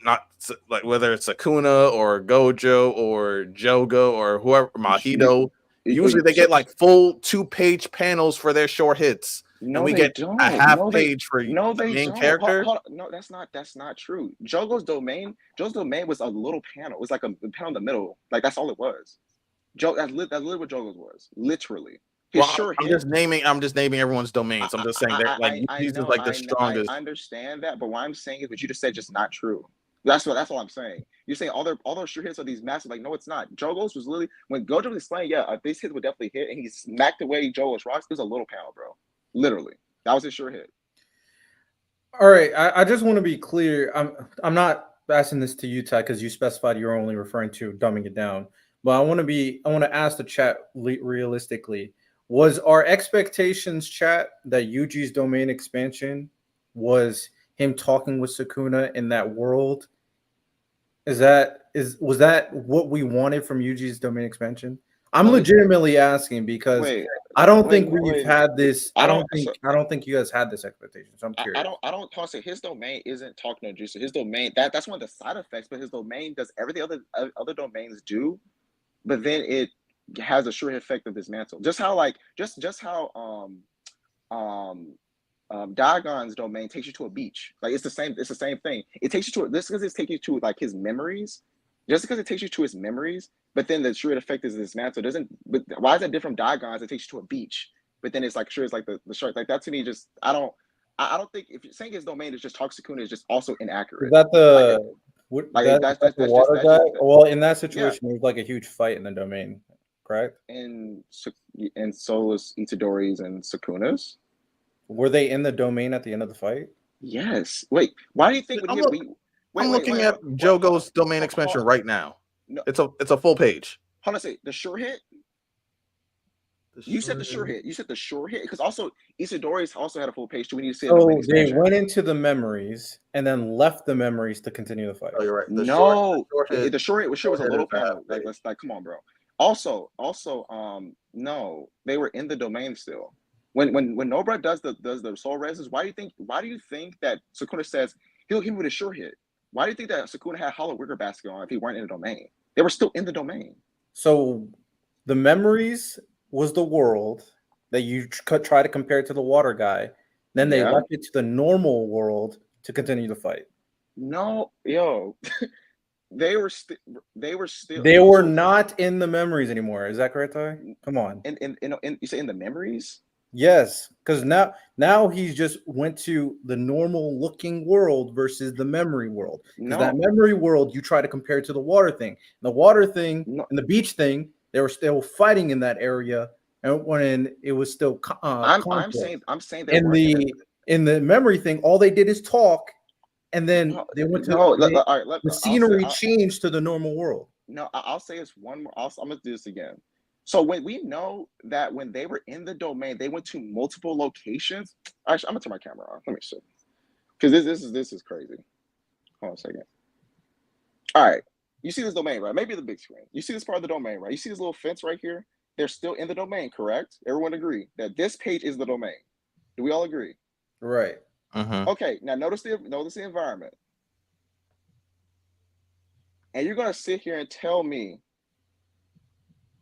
not like whether it's Sukuna or Gojo or Jogo or whoever, Mahito. Usually they get like full 2-page panels for their short hits. No, and we get a half page for the main character. No, that's not true. Jogo's domain was a little panel. It was like a panel in the middle. Like, that's all it was. That's literally what Jogo's was. Literally. I'm just naming everyone's domains. I'm just saying that these are like the strongest. I understand that, but what I'm saying is what you just said just not true. That's all I'm saying. You're saying all those sure hits are these massive. Like, no, it's not. Jogo's was literally, when Gojo was explaining, these hits would definitely hit, and he smacked away Jogo's rocks. It was a little panel, bro. Literally, that was his sure hit. All right, I just want to be clear. I'm not asking this to you, Ty, because you specified you're only referring to dumbing it down. But I want to ask the chat realistically. Was our expectations, chat, that Yuji's domain expansion was him talking with Sukuna in that world? Was that what we wanted from Yuji's domain expansion? I'm legitimately asking because Wait, I don't wait, think we've wait. had this. I I don't. don't think you guys had this expectation. So I'm curious. I don't say his domain isn't talking to Jutsu. His domain that's one of the side effects, but his domain does everything other domains do, but then it has a sure effect of dismantle. Just how Dagon's domain takes you to a beach. Like it's the same thing. It takes you to this because it takes you to like his memories. Just because it takes you to his memories, but then the sure effect is dismantle. Doesn't but why is that different from Dagon's? It takes you to a beach, but then it's like sure it's like the shark. Like that to me just I don't think if you're saying his domain is just Toxicuna is just also inaccurate. Is that that's the water guy? Well, in that situation, it was like a huge fight in the domain, correct? And Solus, Itadori's, and Sukuna's. Were they in the domain at the end of the fight? Yes. Wait. Why do you think I'm looking at Jogo's domain expansion right now. No. It's a full page. Hold on a second. The sure hit. You said the sure hit. You said the sure hit because also Isidori's also had a full page too. When you said they went into the memories and then left the memories to continue the fight. Oh, you're right. The sure hit was a little panel. Like come on, bro. Also, no, they were in the domain still. When Nobara does the soul reses, why do you think that Sukuna says he'll hit with a sure hit? Why do you think that Sukuna had hollow wicker basket on if he weren't in the domain? They were still in the domain. So the memories was the world that you try to compare to the water guy. Then they left it to the normal world to continue the fight. No, yo. They were not in the memories anymore. Is that correct, Ty? Come on. In you say in the memories? Yes, because now he's just went to the normal looking world versus the memory world. Because that memory world you try to compare to the water thing. The water thing and the beach thing, they were still fighting in that area, and when it was still I'm saying in the memory thing, all they did is talk. And then they went to the scenery changed to the normal world. No, I'll say it's one more. I'm gonna do this again. So when we know that when they were in the domain, they went to multiple locations. Actually, I'm gonna turn my camera on. Let me see, because this is crazy. Hold on a second. All right, you see this domain, right? Maybe the big screen. You see this part of the domain, right? You see this little fence right here? They're still in the domain, correct? Everyone agree that this page is the domain. Do we all agree? Right. Okay, now notice the environment. And you're gonna sit here and tell me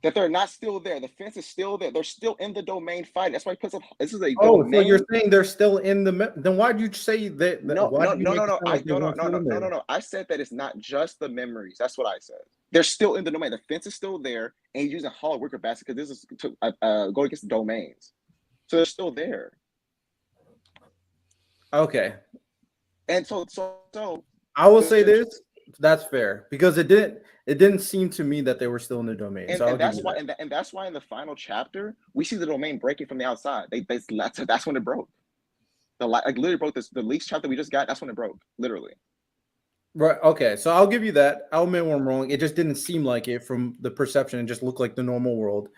that they're not still there. The fence is still there. They're still in the domain fighting. That's why he puts up. This is a domain. So you're saying they're still in the. Then why'd you say that? No. I said that it's not just the memories. That's what I said. They're still in the domain. The fence is still there, and using hollow wicker basket because this is to go against the domains. So they're still there. Okay. And so I will say this. That's fair because it didn't seem to me that they were still in the domain. And that's why and that's why in the final chapter we see the domain breaking from the outside. That's when it broke. Literally broke the least chapter we just got. That's when it broke. Literally. Right. Okay. So I'll give you that. I'll admit when I'm wrong. It just didn't seem like it from the perception. It just looked like the normal world.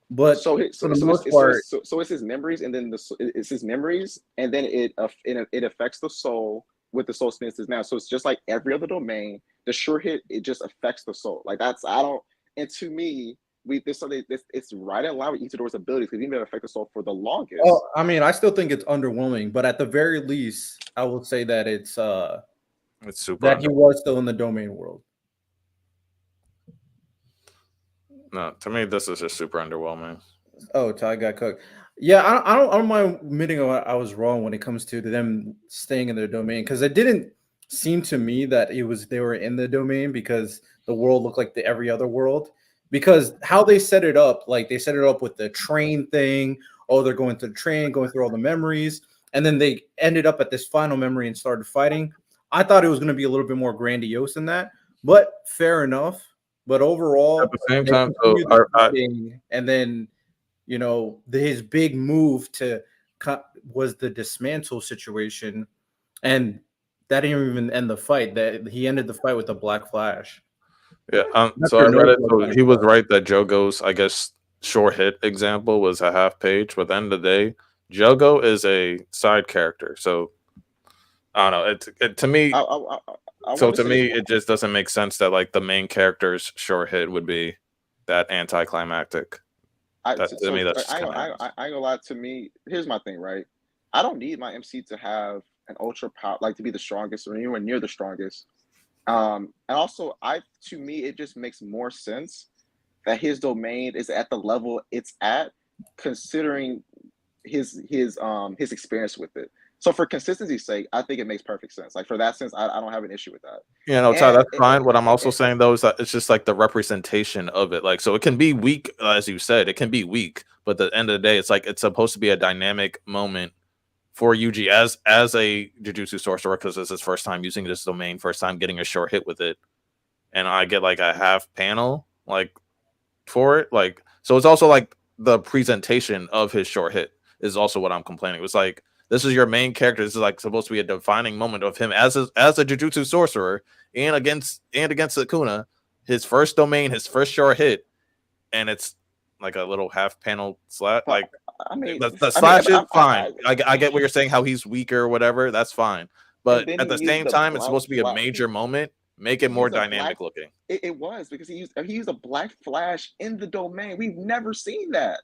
But for the most part, so it's his memories, and then it's his memories, and then it affects the soul with the soul spins now. So it's just like every other domain. The sure hit, it just affects the soul. Like and to me, it's right in line with Itadori's abilities because he didn't affect the soul for the longest. Oh, I mean, I still think it's underwhelming, but at the very least, I would say that it's super that he was still in the domain world. No, to me, this is just super underwhelming. Oh, Ty got cooked. Yeah, I don't mind admitting I was wrong when it comes to them staying in their domain because it didn't seem to me that they were in the domain because the world looked like every other world. Because how they set it up, like they set it up with the train thing. Oh, they're going to the train, going through all the memories, and then they ended up at this final memory and started fighting. I thought it was going to be a little bit more grandiose than that, but fair enough. But overall, at the same time, and then his big move was the dismantle situation, and that didn't even end the fight. That he ended the fight with a black flash. Yeah. So Dr. I read it. Nobara So kind of he was stuff. right that Jogo's, I guess, short hit example was a half page. But at the end of the day, Jogo is a side character. So I don't know. To me. I So want to to say this. me, it just doesn't make sense that like the main character's short hit would be that anticlimactic. That to me, that's just I ain't kind of gonna lie. To me, here's my thing, right? I don't need my MC to have an ultra power, like to be the strongest or anywhere near the strongest. And also, to me, it just makes more sense that his domain is at the level it's at, considering his experience with it. So for consistency's sake, I think it makes perfect sense. Like for that sense, I don't have an issue with that. Ty, And that's fine. What I'm also saying though is that it's just like the representation of it. Like, so it can be weak, as you said, it can be weak, but at the end of the day, it's like it's supposed to be a dynamic moment for Yuji as a Jujutsu sorcerer because it's his first time using this domain, first time getting a short hit with it, and I get like a half panel like for it. Like, so it's also like the presentation of his short hit is also what I'm complaining. It was like this is your main character. This is like supposed to be a defining moment of him as a Jujutsu sorcerer and against Sukuna, his first domain, his first short hit, and it's like a little half panel slat. but Like I mean, the slash is fine. I get what you're saying, how he's weaker or whatever. That's fine. and But then at he the used same the time, it's black supposed to be a flash. major moment. Make it He more used a black. dynamic looking. It was because he used a black flash in the domain. We've never seen that.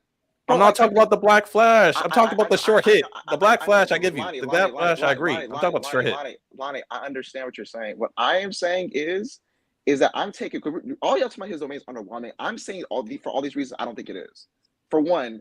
I'm Bro, not talking about the black flash. I'm talking about the short hit. The black I know, flash, I give you. Lonnie, The Lonnie, black Lonnie, flash, I Lonnie, agree. Lonnie, I'm talking Lonnie, about the short Lonnie, hit. Lonnie, Lonnie. I understand what you're saying. What I am saying is that I'm taking all y'all talking about his domain is underwhelming. I'm saying for all these reasons, I don't think it is. For one,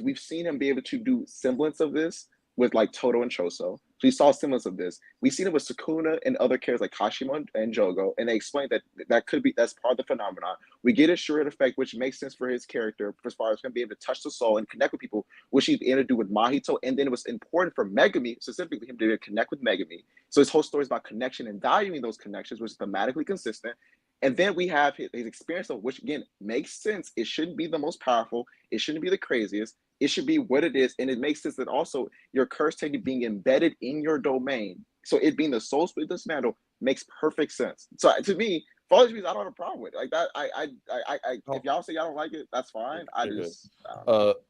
we've seen him be able to do semblance of this with like Toto and Choso. So we saw semblance of this. We've seen it with Sukuna and other characters like Kashima and Jogo, and they explained that that's part of the phenomenon. We get a short effect, which makes sense for his character as far as him being able to touch the soul and connect with people, which he's able to do with Mahito. And then it was important for Megami, specifically him to connect with Megami. So his whole story is about connection and valuing those connections, which is thematically consistent. And then we have his experience of which again makes sense. It shouldn't be the most powerful. It shouldn't be the craziest. It should be what it is. And it makes sense that also your curse technique being embedded in your domain. So it being the soul split dismantle makes perfect sense. So to me, for all these reasons, I don't have a problem with it. Like that, if y'all say y'all don't like it, that's fine.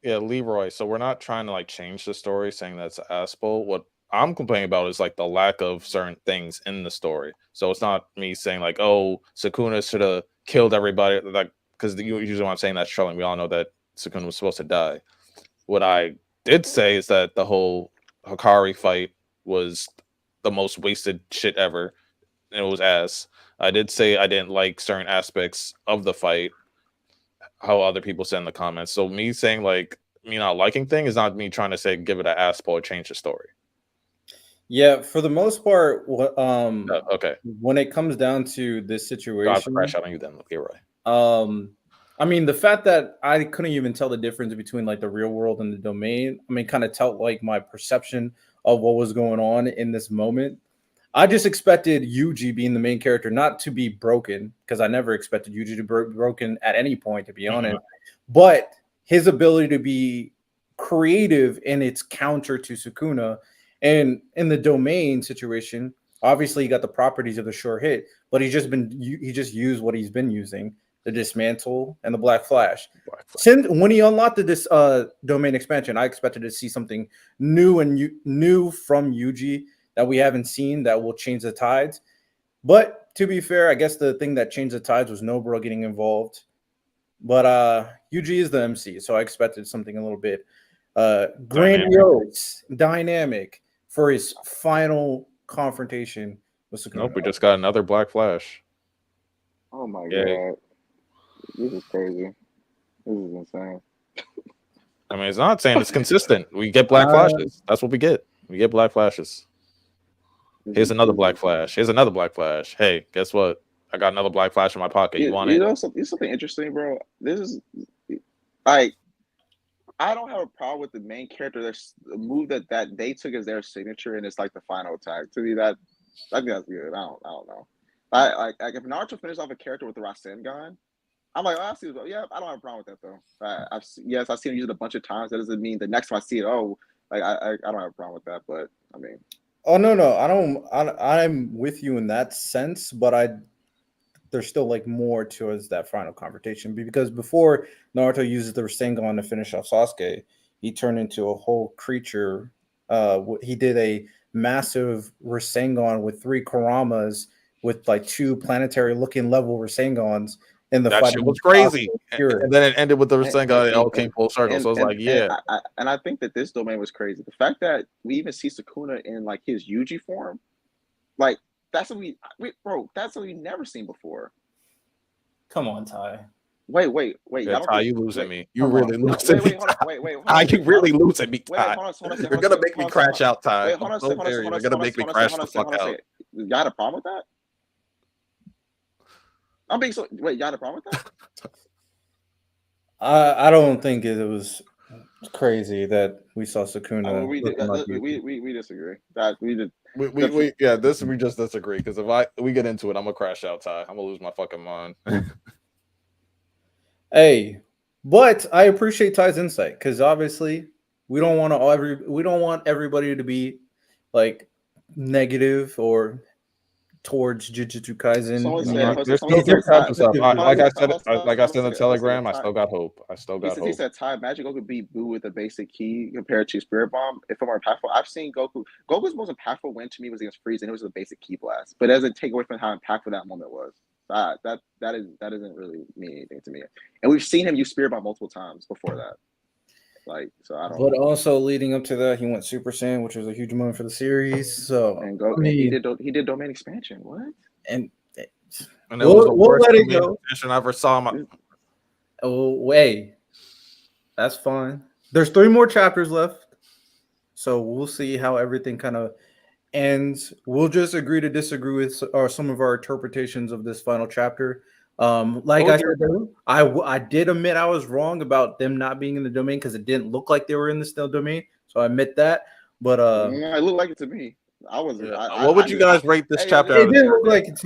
Yeah, Leroy. So we're not trying to like change the story, saying that's Aspel. What I'm complaining about is like the lack of certain things in the story. So it's not me saying like, oh, Sukuna should have killed everybody, like because usually when I'm saying that's trolling, we all know that Sukuna was supposed to die. What I did say is that the whole Hakari fight was the most wasted shit ever. And it was ass. I did say I didn't like certain aspects of the fight, how other people said in the comments. So me saying like me not liking thing is not me trying to say give it an ass or change the story. Yeah, for the most part, Okay. when it comes down to this situation, I'll crash out on you then, Leroy. I mean, the fact that I couldn't even tell the difference between like the real world and the domain, I mean, kind of tell like my perception of what was going on in this moment. I just expected Yuji being the main character not to be broken because I never expected Yuji to be broken at any point, to be honest. But his ability to be creative in its counter to Sukuna, and in the domain situation, obviously he got the properties of the short hit, but he just used what he's been using, the dismantle and the black flash. Since when he unlocked this domain expansion, I expected to see something new and new from Yuji that we haven't seen that will change the tides. But to be fair, I guess the thing that changed the tides was Nobara getting involved. But Yuji is the MC, so I expected something a little bit grandiose, dynamic for his final confrontation with Sukuna. Nope, we just got another black flash. Oh my god. This is crazy. This is insane. I mean, it's not saying it's consistent. We get black flashes. That's what we get. We get black flashes. Here's another black flash. Here's another black flash. Hey, guess what? I got another black flash in my pocket. You want it? You know something interesting, bro? This is like I don't have a problem with the main character. There's a move that they took as their signature, and it's like the final attack. To me, I think that's good. I don't know. Like if Naruto finished off a character with the Rasengan, I'm like, oh, I see. Yeah, I don't have a problem with that though. I've seen him use it a bunch of times. That doesn't mean the next time I see it, like I don't have a problem with that. But I mean, oh no, I don't. I'm with you in that sense, but there's still like more towards that final confrontation, because before Naruto uses the Rasengan to finish off Sasuke, he turned into a whole creature. He did a massive Rasengan with 3 Karamas with like 2 planetary looking level Rasengans in the That fight. shit was crazy. And then it ended with the Rasengan. It all came full circle. So I was like, yeah. And I think that this domain was crazy. The fact that we even see Sukuna in like his Yuji form, like that's what that's what we've never seen before. Come on, Ty. Wait. Yeah, Ty, you losing me. You Come really on. losing me. Wait. Ty, you really losing me, Ty. Hold on. You're gonna make me crash out, Ty. Wait, hold on. You're gonna make me crash the fuck out. You got a problem with that? I'm being so. Wait, you got a problem with that? I don't think it was crazy that we saw Sukuna. We disagree. That we did. We just disagree, because if we get into it, I'm gonna crash out, Ty. I'm gonna lose my fucking mind. Hey, but I appreciate Ty's insight, because obviously we don't want everybody to be like negative or towards Jujutsu Kaisen. Like I said in the Telegram, I still got hope. He said Ty Magic Goku beat Boo with a basic key compared to Spirit Bomb. If I'm more impactful, I've seen Goku's most impactful win to me was against Frieza, and it was a basic key blast. But it doesn't take away from how impactful that moment was. That doesn't really mean anything to me. And we've seen him use Spirit Bomb multiple times before that. Like, so I don't. But also leading up to that, he went Super Saiyan, which was a huge moment for the series. So and he did domain expansion. What? And it was the worst let it go. expansion I ever saw. Oh wait, that's fine. There's 3 more chapters left, so we'll see how everything kind of ends. We'll just agree to disagree with some of our interpretations of this final chapter. I said, I did admit I was wrong about them not being in the domain, because it didn't look like they were in the still domain. So I admit that. But it looked like it to me. I was. Yeah. What would you guys rate this chapter? It didn't look like it.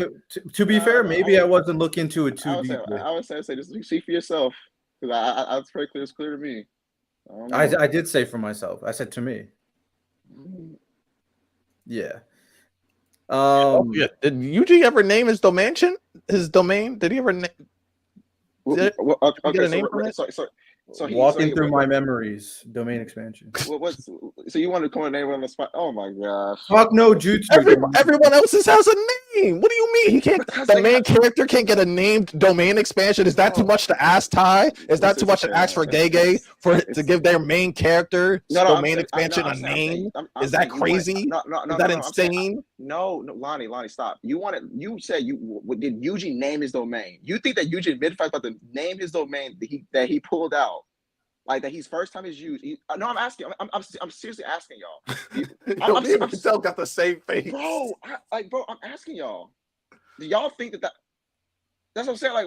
To be fair, maybe I wasn't looking into it too deeply. I would say just see for yourself, because it's pretty clear. It's clear to me. I did say for myself. I said to me. Yeah. Did Yuji ever name his domain? Did he ever name? Okay, so walking through my memories, domain expansion. So you want to come and name on the spot? Oh my gosh! Fuck no, Jutsu. Everyone else's has a name. What do you mean? He can't. The main character can't get a named domain expansion. Is that too much to ask, Ty? Is that too much to ask for Gege to give their main charter domain expansion a name? Is that crazy? Is that insane? No, Lonnie, stop. You said did Yuji name his domain? You think that Yuji mid-fight about to name his domain that he pulled out? Like that, he's first time is used. No, I'm asking. I'm seriously asking y'all. I'm still got the same face, bro. I'm asking y'all. Do y'all think that? That's what I'm saying. Like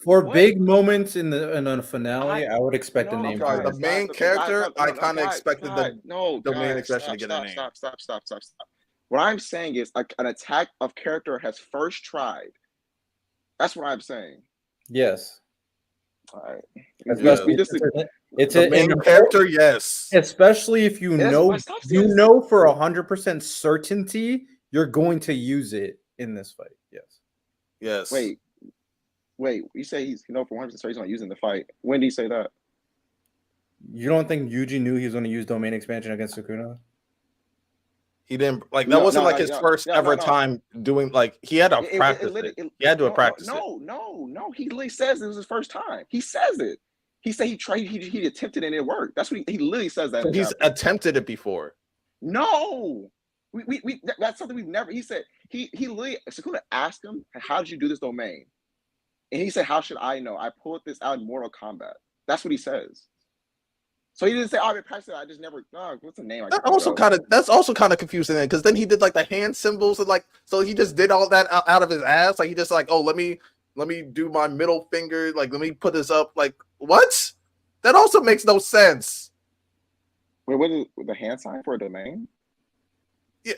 what? Big moments in the finale, I would expect a name. The main character, I kind of expected the domain expansion to get a name. Stop. What I'm saying is an attack of character has first tried. That's what I'm saying. Yes. All right. It's a main character, yes. Especially if you know for 100% certainty you're going to use it in this fight. Yes. Wait. You say he's for 100% certain he's not using the fight. When did he say that? You don't think Yuji knew he was going to use domain expansion against Sukuna? He didn't that wasn't his first ever time doing he had to practice it. He had to practice it. No. He literally says it was his first time. He says it. He said he tried. He attempted and it worked. That's what he literally says that. So he's attempted it before. No, we that's something we've never. He said he literally Sukuna asked him, "How did you do this domain?" And he said, "How should I know? I pulled this out in Mortal Kombat." That's what he says. So he didn't say, "Oh, I've been practicing. I just never." Oh, what's the name? That's also kind of confusing because then he did the hand symbols and so he just did all that out of his ass. He just let me do my middle finger. Let me put this up. What? That also makes no sense. Wait, what is the hand sign for a domain? Yeah.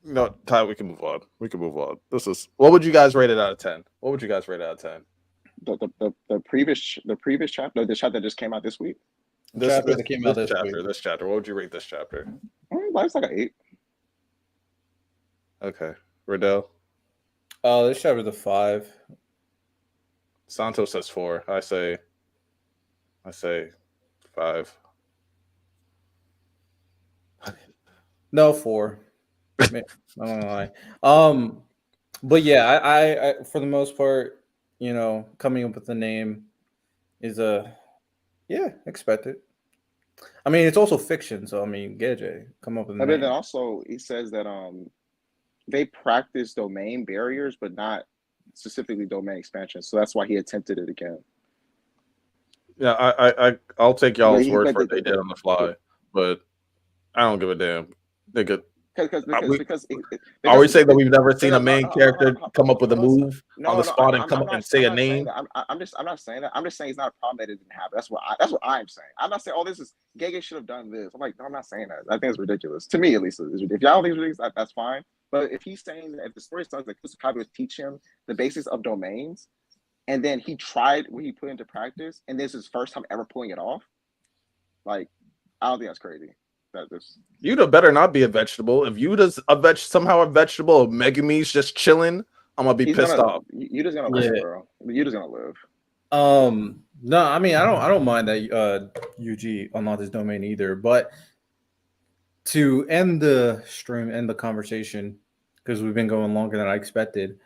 No, Ty, we can move on. This is what would you guys rate it out of 10? What would you guys rate it out of 10? The previous chapter, the chapter that just came out this week. This chapter. What would you rate this chapter? It's like an 8. Okay. Riddell? This chapter's a 5. Santos says 4. I say 5. No, 4. I'm not gonna lie. But yeah, I for the most part, coming up with the name is expected. I mean, it's also fiction, so I mean, Gege, come up with a And then name. also he says that they practice domain barriers, but not specifically domain expansion. So that's why he attempted it again. Yeah, I'll take y'all's But word for it. They did on the fly, but I don't give a damn. They could. because Are we saying that we've never seen a no, main character come up with a move on the spot and come up and say a I'm not saying name? that. I'm not saying that. I'm just saying it's not a problem that it didn't happen. That's what I'm saying. I'm not saying this is Gege should have done this. I'm like, no, I'm not saying that. I think it's ridiculous. To me, at least, it's ridiculous. If y'all think it's ridiculous, that's fine. But if he's saying that if the story starts like Kusakabe would teach him the basis of domains, and then he tried what he put into practice, and this is his first time ever pulling it off, like, I don't think that's crazy. Yuta better not be a vegetable. If Yuta's somehow a vegetable, Megumi's just chilling, I'm gonna be pissed off. Yuta's gonna live, bro. Yuta's gonna live. No, I mean, I don't mind that Yuji unlocked his domain either, but to end the stream, end the conversation, because we've been going longer than I expected.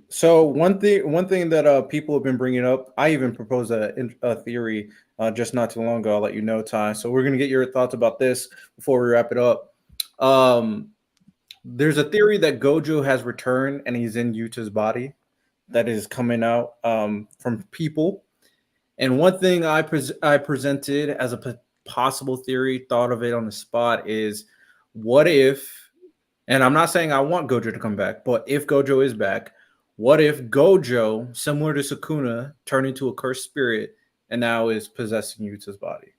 So one thing that people have been bringing up, I even proposed a theory just not too long ago. I'll let you know, Ty. So we're gonna get your thoughts about this before we wrap it up. There's a theory that Gojo has returned and he's in Yuta's body. That is coming out from people. And one thing I presented as a possible theory, thought of it on the spot, is what if, and I'm not saying I want Gojo to come back, but if Gojo is back, what if Gojo, similar to Sukuna, turned into a cursed spirit and now is possessing Yuta's body?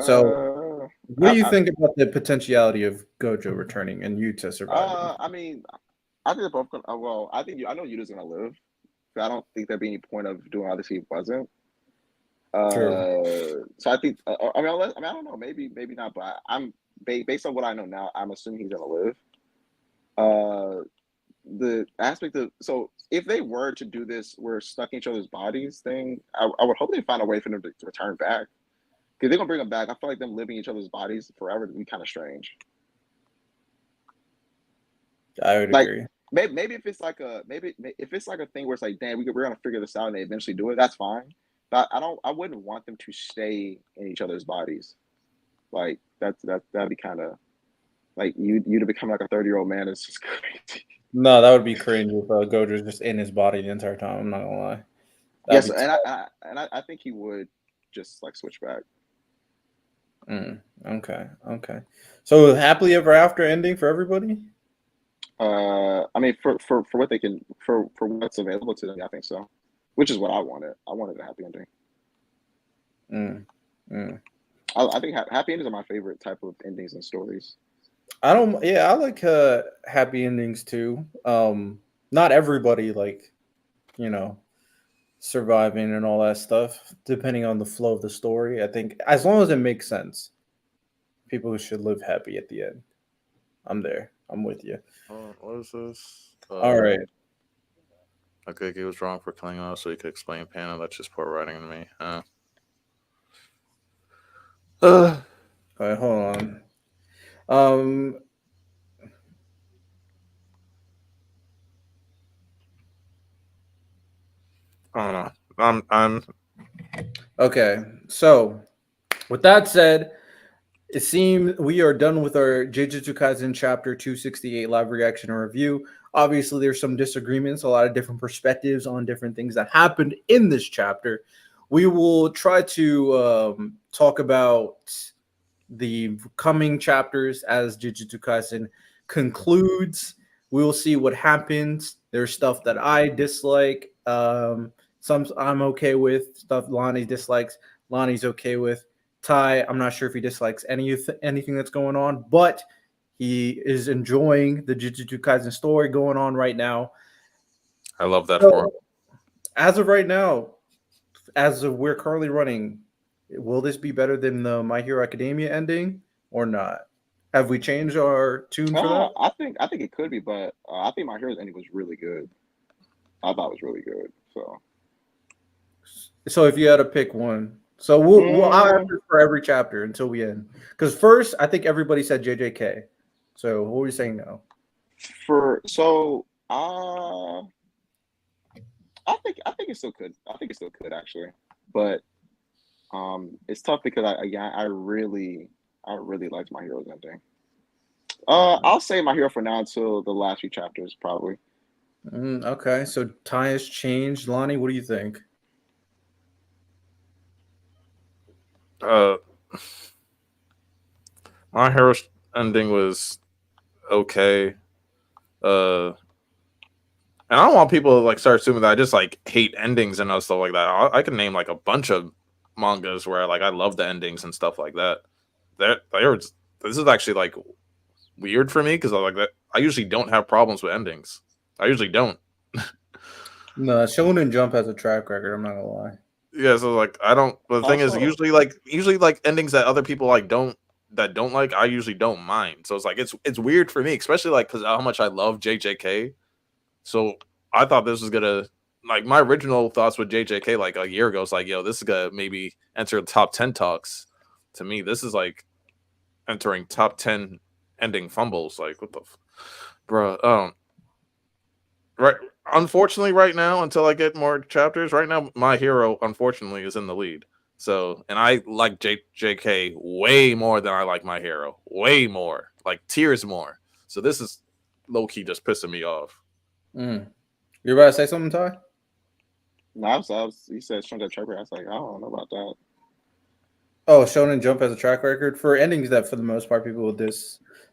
So what do you think about the potentiality of Gojo returning and Yuta surviving? I mean, I think they're both gonna. Well, I know Yuta's gonna live. I don't think there'd be any point of doing all this if he wasn't. True. So I think. I don't know. Maybe not. But I'm based on what I know now. I'm assuming he's gonna live. The aspect of if they were to do this, we're stuck in each other's bodies thing. I would hope they find a way for them to return back. Because they're gonna bring them back. I feel like them living in each other's bodies forever would be kind of strange. I would agree. Maybe if it's like a thing where it's like, damn, we're gonna figure this out and they eventually do it. That's fine. But I wouldn't want them to stay in each other's bodies. Like that'd be kind of like you to become like a 30-year-old man. It's just crazy. No, that would be cringe if Gojo's just in his body the entire time. I'm not gonna lie. Yes, and I think he would just like switch back. Okay. So happily ever after ending for everybody. I mean, for what they can for what's available to them, I think so. Which is what I wanted. I wanted a happy ending. I think happy endings are my favorite type of endings in stories. I like happy endings too. Not everybody surviving and all that stuff, depending on the flow of the story. I think as long as it makes sense, people should live happy at the end. I'm there. I'm with you. What is this? All right. Okay, he was wrong for killing us, so he could explain Panda. That's just poor writing to me. All right, hold on. I don't know. I'm Okay. So, with that said, it seems we are done with our Jujutsu Kaisen chapter 268 live reaction and review. Obviously, there's some disagreements, a lot of different perspectives on different things that happened in this chapter. We will try to talk about the coming chapters as Jujutsu Kaisen concludes. We will see what happens. There's stuff that I dislike. Some I'm okay with. Stuff Lonnie dislikes. Lonnie's okay with. Ty, I'm not sure if he dislikes anything that's going on, but he is enjoying the Jujutsu Kaisen story going on right now. I love that for him. As of right now, as of we're currently running, will this be better than the My Hero Academia ending or not? Have we changed our tune for that? I think it could be, but I think My Hero's ending was really good. I thought it was really good. So if you had to pick one, so I'll Mm, answer for every chapter until we end. Because first, I think everybody said JJK. So what were you saying now? I think it still could. I think it still could actually, but it's tough because I really liked My Hero's ending. I'll say My Hero for now until the last few chapters, probably. Okay, so Ty has changed. Lonnie, what do you think? My Hero's ending was okay. And I don't want people to like start assuming that I just like hate endings and stuff like that. I can name like a bunch of mangas where like I love the endings and stuff like that. This is actually like weird for me because I like that. I usually don't have problems with endings. I usually don't. No, Shonen Jump has a track record. I'm not gonna lie. Yeah, so like I don't. But the thing is, Also, usually like endings that other people like don't like. I usually don't mind. So it's like it's weird for me, especially like because how much I love JJK. So I thought this was gonna like my original thoughts with JJK like a year ago. It's like, yo, this is gonna maybe enter the top 10 talks. To me, this is like entering top 10 ending fumbles. Like what the, bruh. Right. Unfortunately, right now, until I get more chapters, right now My Hero unfortunately is in the lead. So, and I like JK way more than I like My Hero. Way more, like tears more. So this is low key just pissing me off. You about to say something, Ty? no, you said Stranger Trevor. I was like, I don't know about that. Oh, Shonen Jump has a track record for endings that, for the most part, people will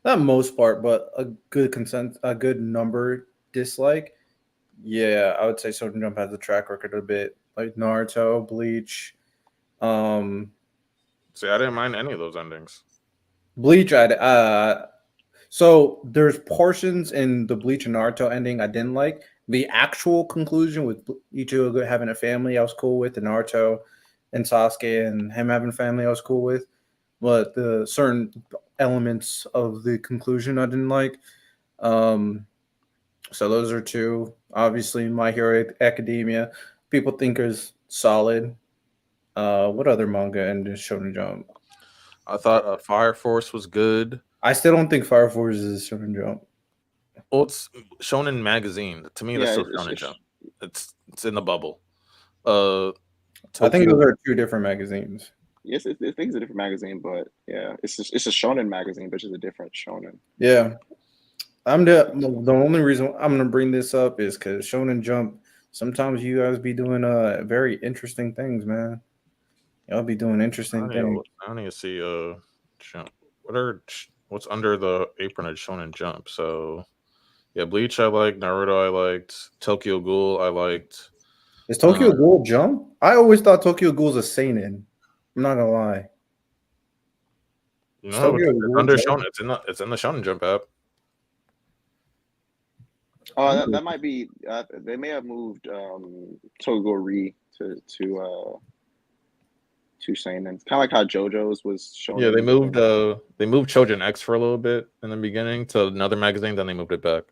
not most part, but a good number dislike. Yeah, I would say Shonen Jump has a track record a bit like Naruto, Bleach. Um, See, I didn't mind any of those endings. Bleach, so there's portions in the Bleach and Naruto ending I didn't like. The actual conclusion with Ichigo having a family, I was cool with. The Naruto and Sasuke and him having a family, I was cool with. But the certain elements of the conclusion I didn't like. So those are two. Obviously, My Hero Academia, people think is solid. What other manga and Shonen Jump? I thought Fire Force was good. I still don't think Fire Force is Shonen Jump. Well, it's Shonen Magazine. To me, that's Yeah, still Shonen Jump. It's in the bubble. I think those are two different magazines. Yes, I think it's a different magazine, but yeah, it's a shonen magazine, but it's a different shonen. Yeah, the only reason I'm gonna bring this up is because Shonen Jump. Sometimes you guys be doing very interesting things, man. Y'all be doing interesting things. I need to see Jump. What's under the apron of Shonen Jump? So yeah, Bleach I liked, Naruto I liked, Tokyo Ghoul I liked. Is Tokyo Ghoul Jump? I always thought Tokyo Ghoul's a seinen. I'm not gonna lie. No, it's under Shonen. It's in the Shonen Jump app. Oh, that might be. They may have moved Togori to seinen. Kind of like how JoJo's was shown. Yeah, they moved Chojin X for a little bit in the beginning to another magazine, then they moved it back.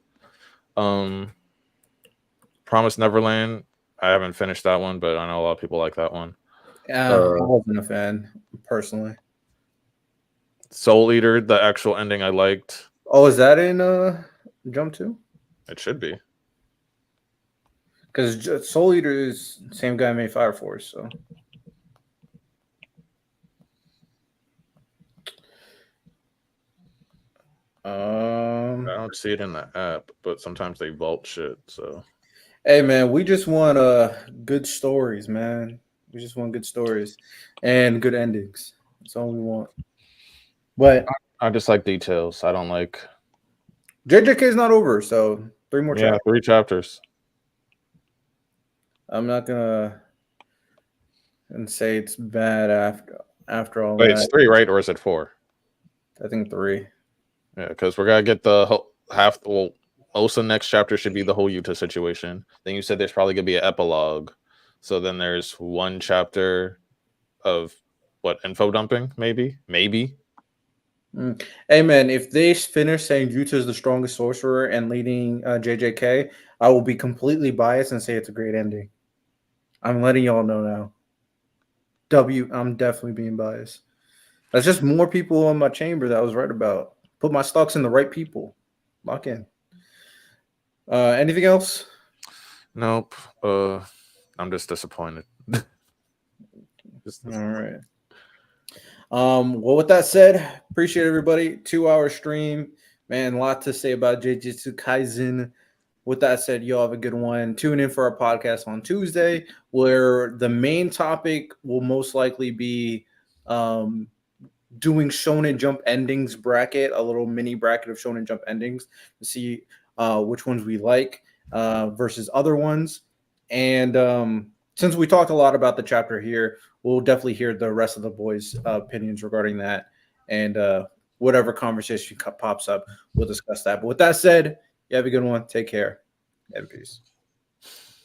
Promised Neverland. I haven't finished that one, but I know a lot of people like that one. I wasn't a fan personally. Soul Eater, the actual ending I liked. Oh, is that in Jump 2? It should be. Because Soul Eater is the same guy made Fire Force, so. I don't see it in the app, but sometimes they vault shit. So, hey man, we just want good stories, man. We just want good stories and good endings. That's all we want. But I just like details. I don't like. JJK is not over, so 3 more chapters. 3 chapters. I'm not gonna say it's bad after all. Wait, that. it's 3, right? Or is it 4? I think 3. Yeah, because we're gonna get the whole half. Well, most of the next chapter should be the whole Yuta situation. Then you said there's probably gonna be an epilogue. So then there's 1 chapter of what, info dumping? Maybe. Hey man, if they finish saying Jutsu is the strongest sorcerer and leading JJK, I will be completely biased and say it's a great ending. I'm letting y'all know now. I'm definitely being biased. That's just more people in my chamber that I was right about. Put my stocks in the right people. Lock in. Anything else? Nope. I'm just disappointed. All right. Well, with that said, appreciate everybody. 2-hour stream, man. A lot to say about Jujutsu Kaisen. With that said, y'all have a good one. Tune in for our podcast on Tuesday, where the main topic will most likely be doing Shonen Jump endings bracket, a little mini bracket of Shonen Jump endings to see which ones we like versus other ones. And since we talked a lot about the chapter here, we'll definitely hear the rest of the boys' opinions regarding that. And whatever conversation pops up, we'll discuss that. But with that said, you have a good one. Take care. And peace.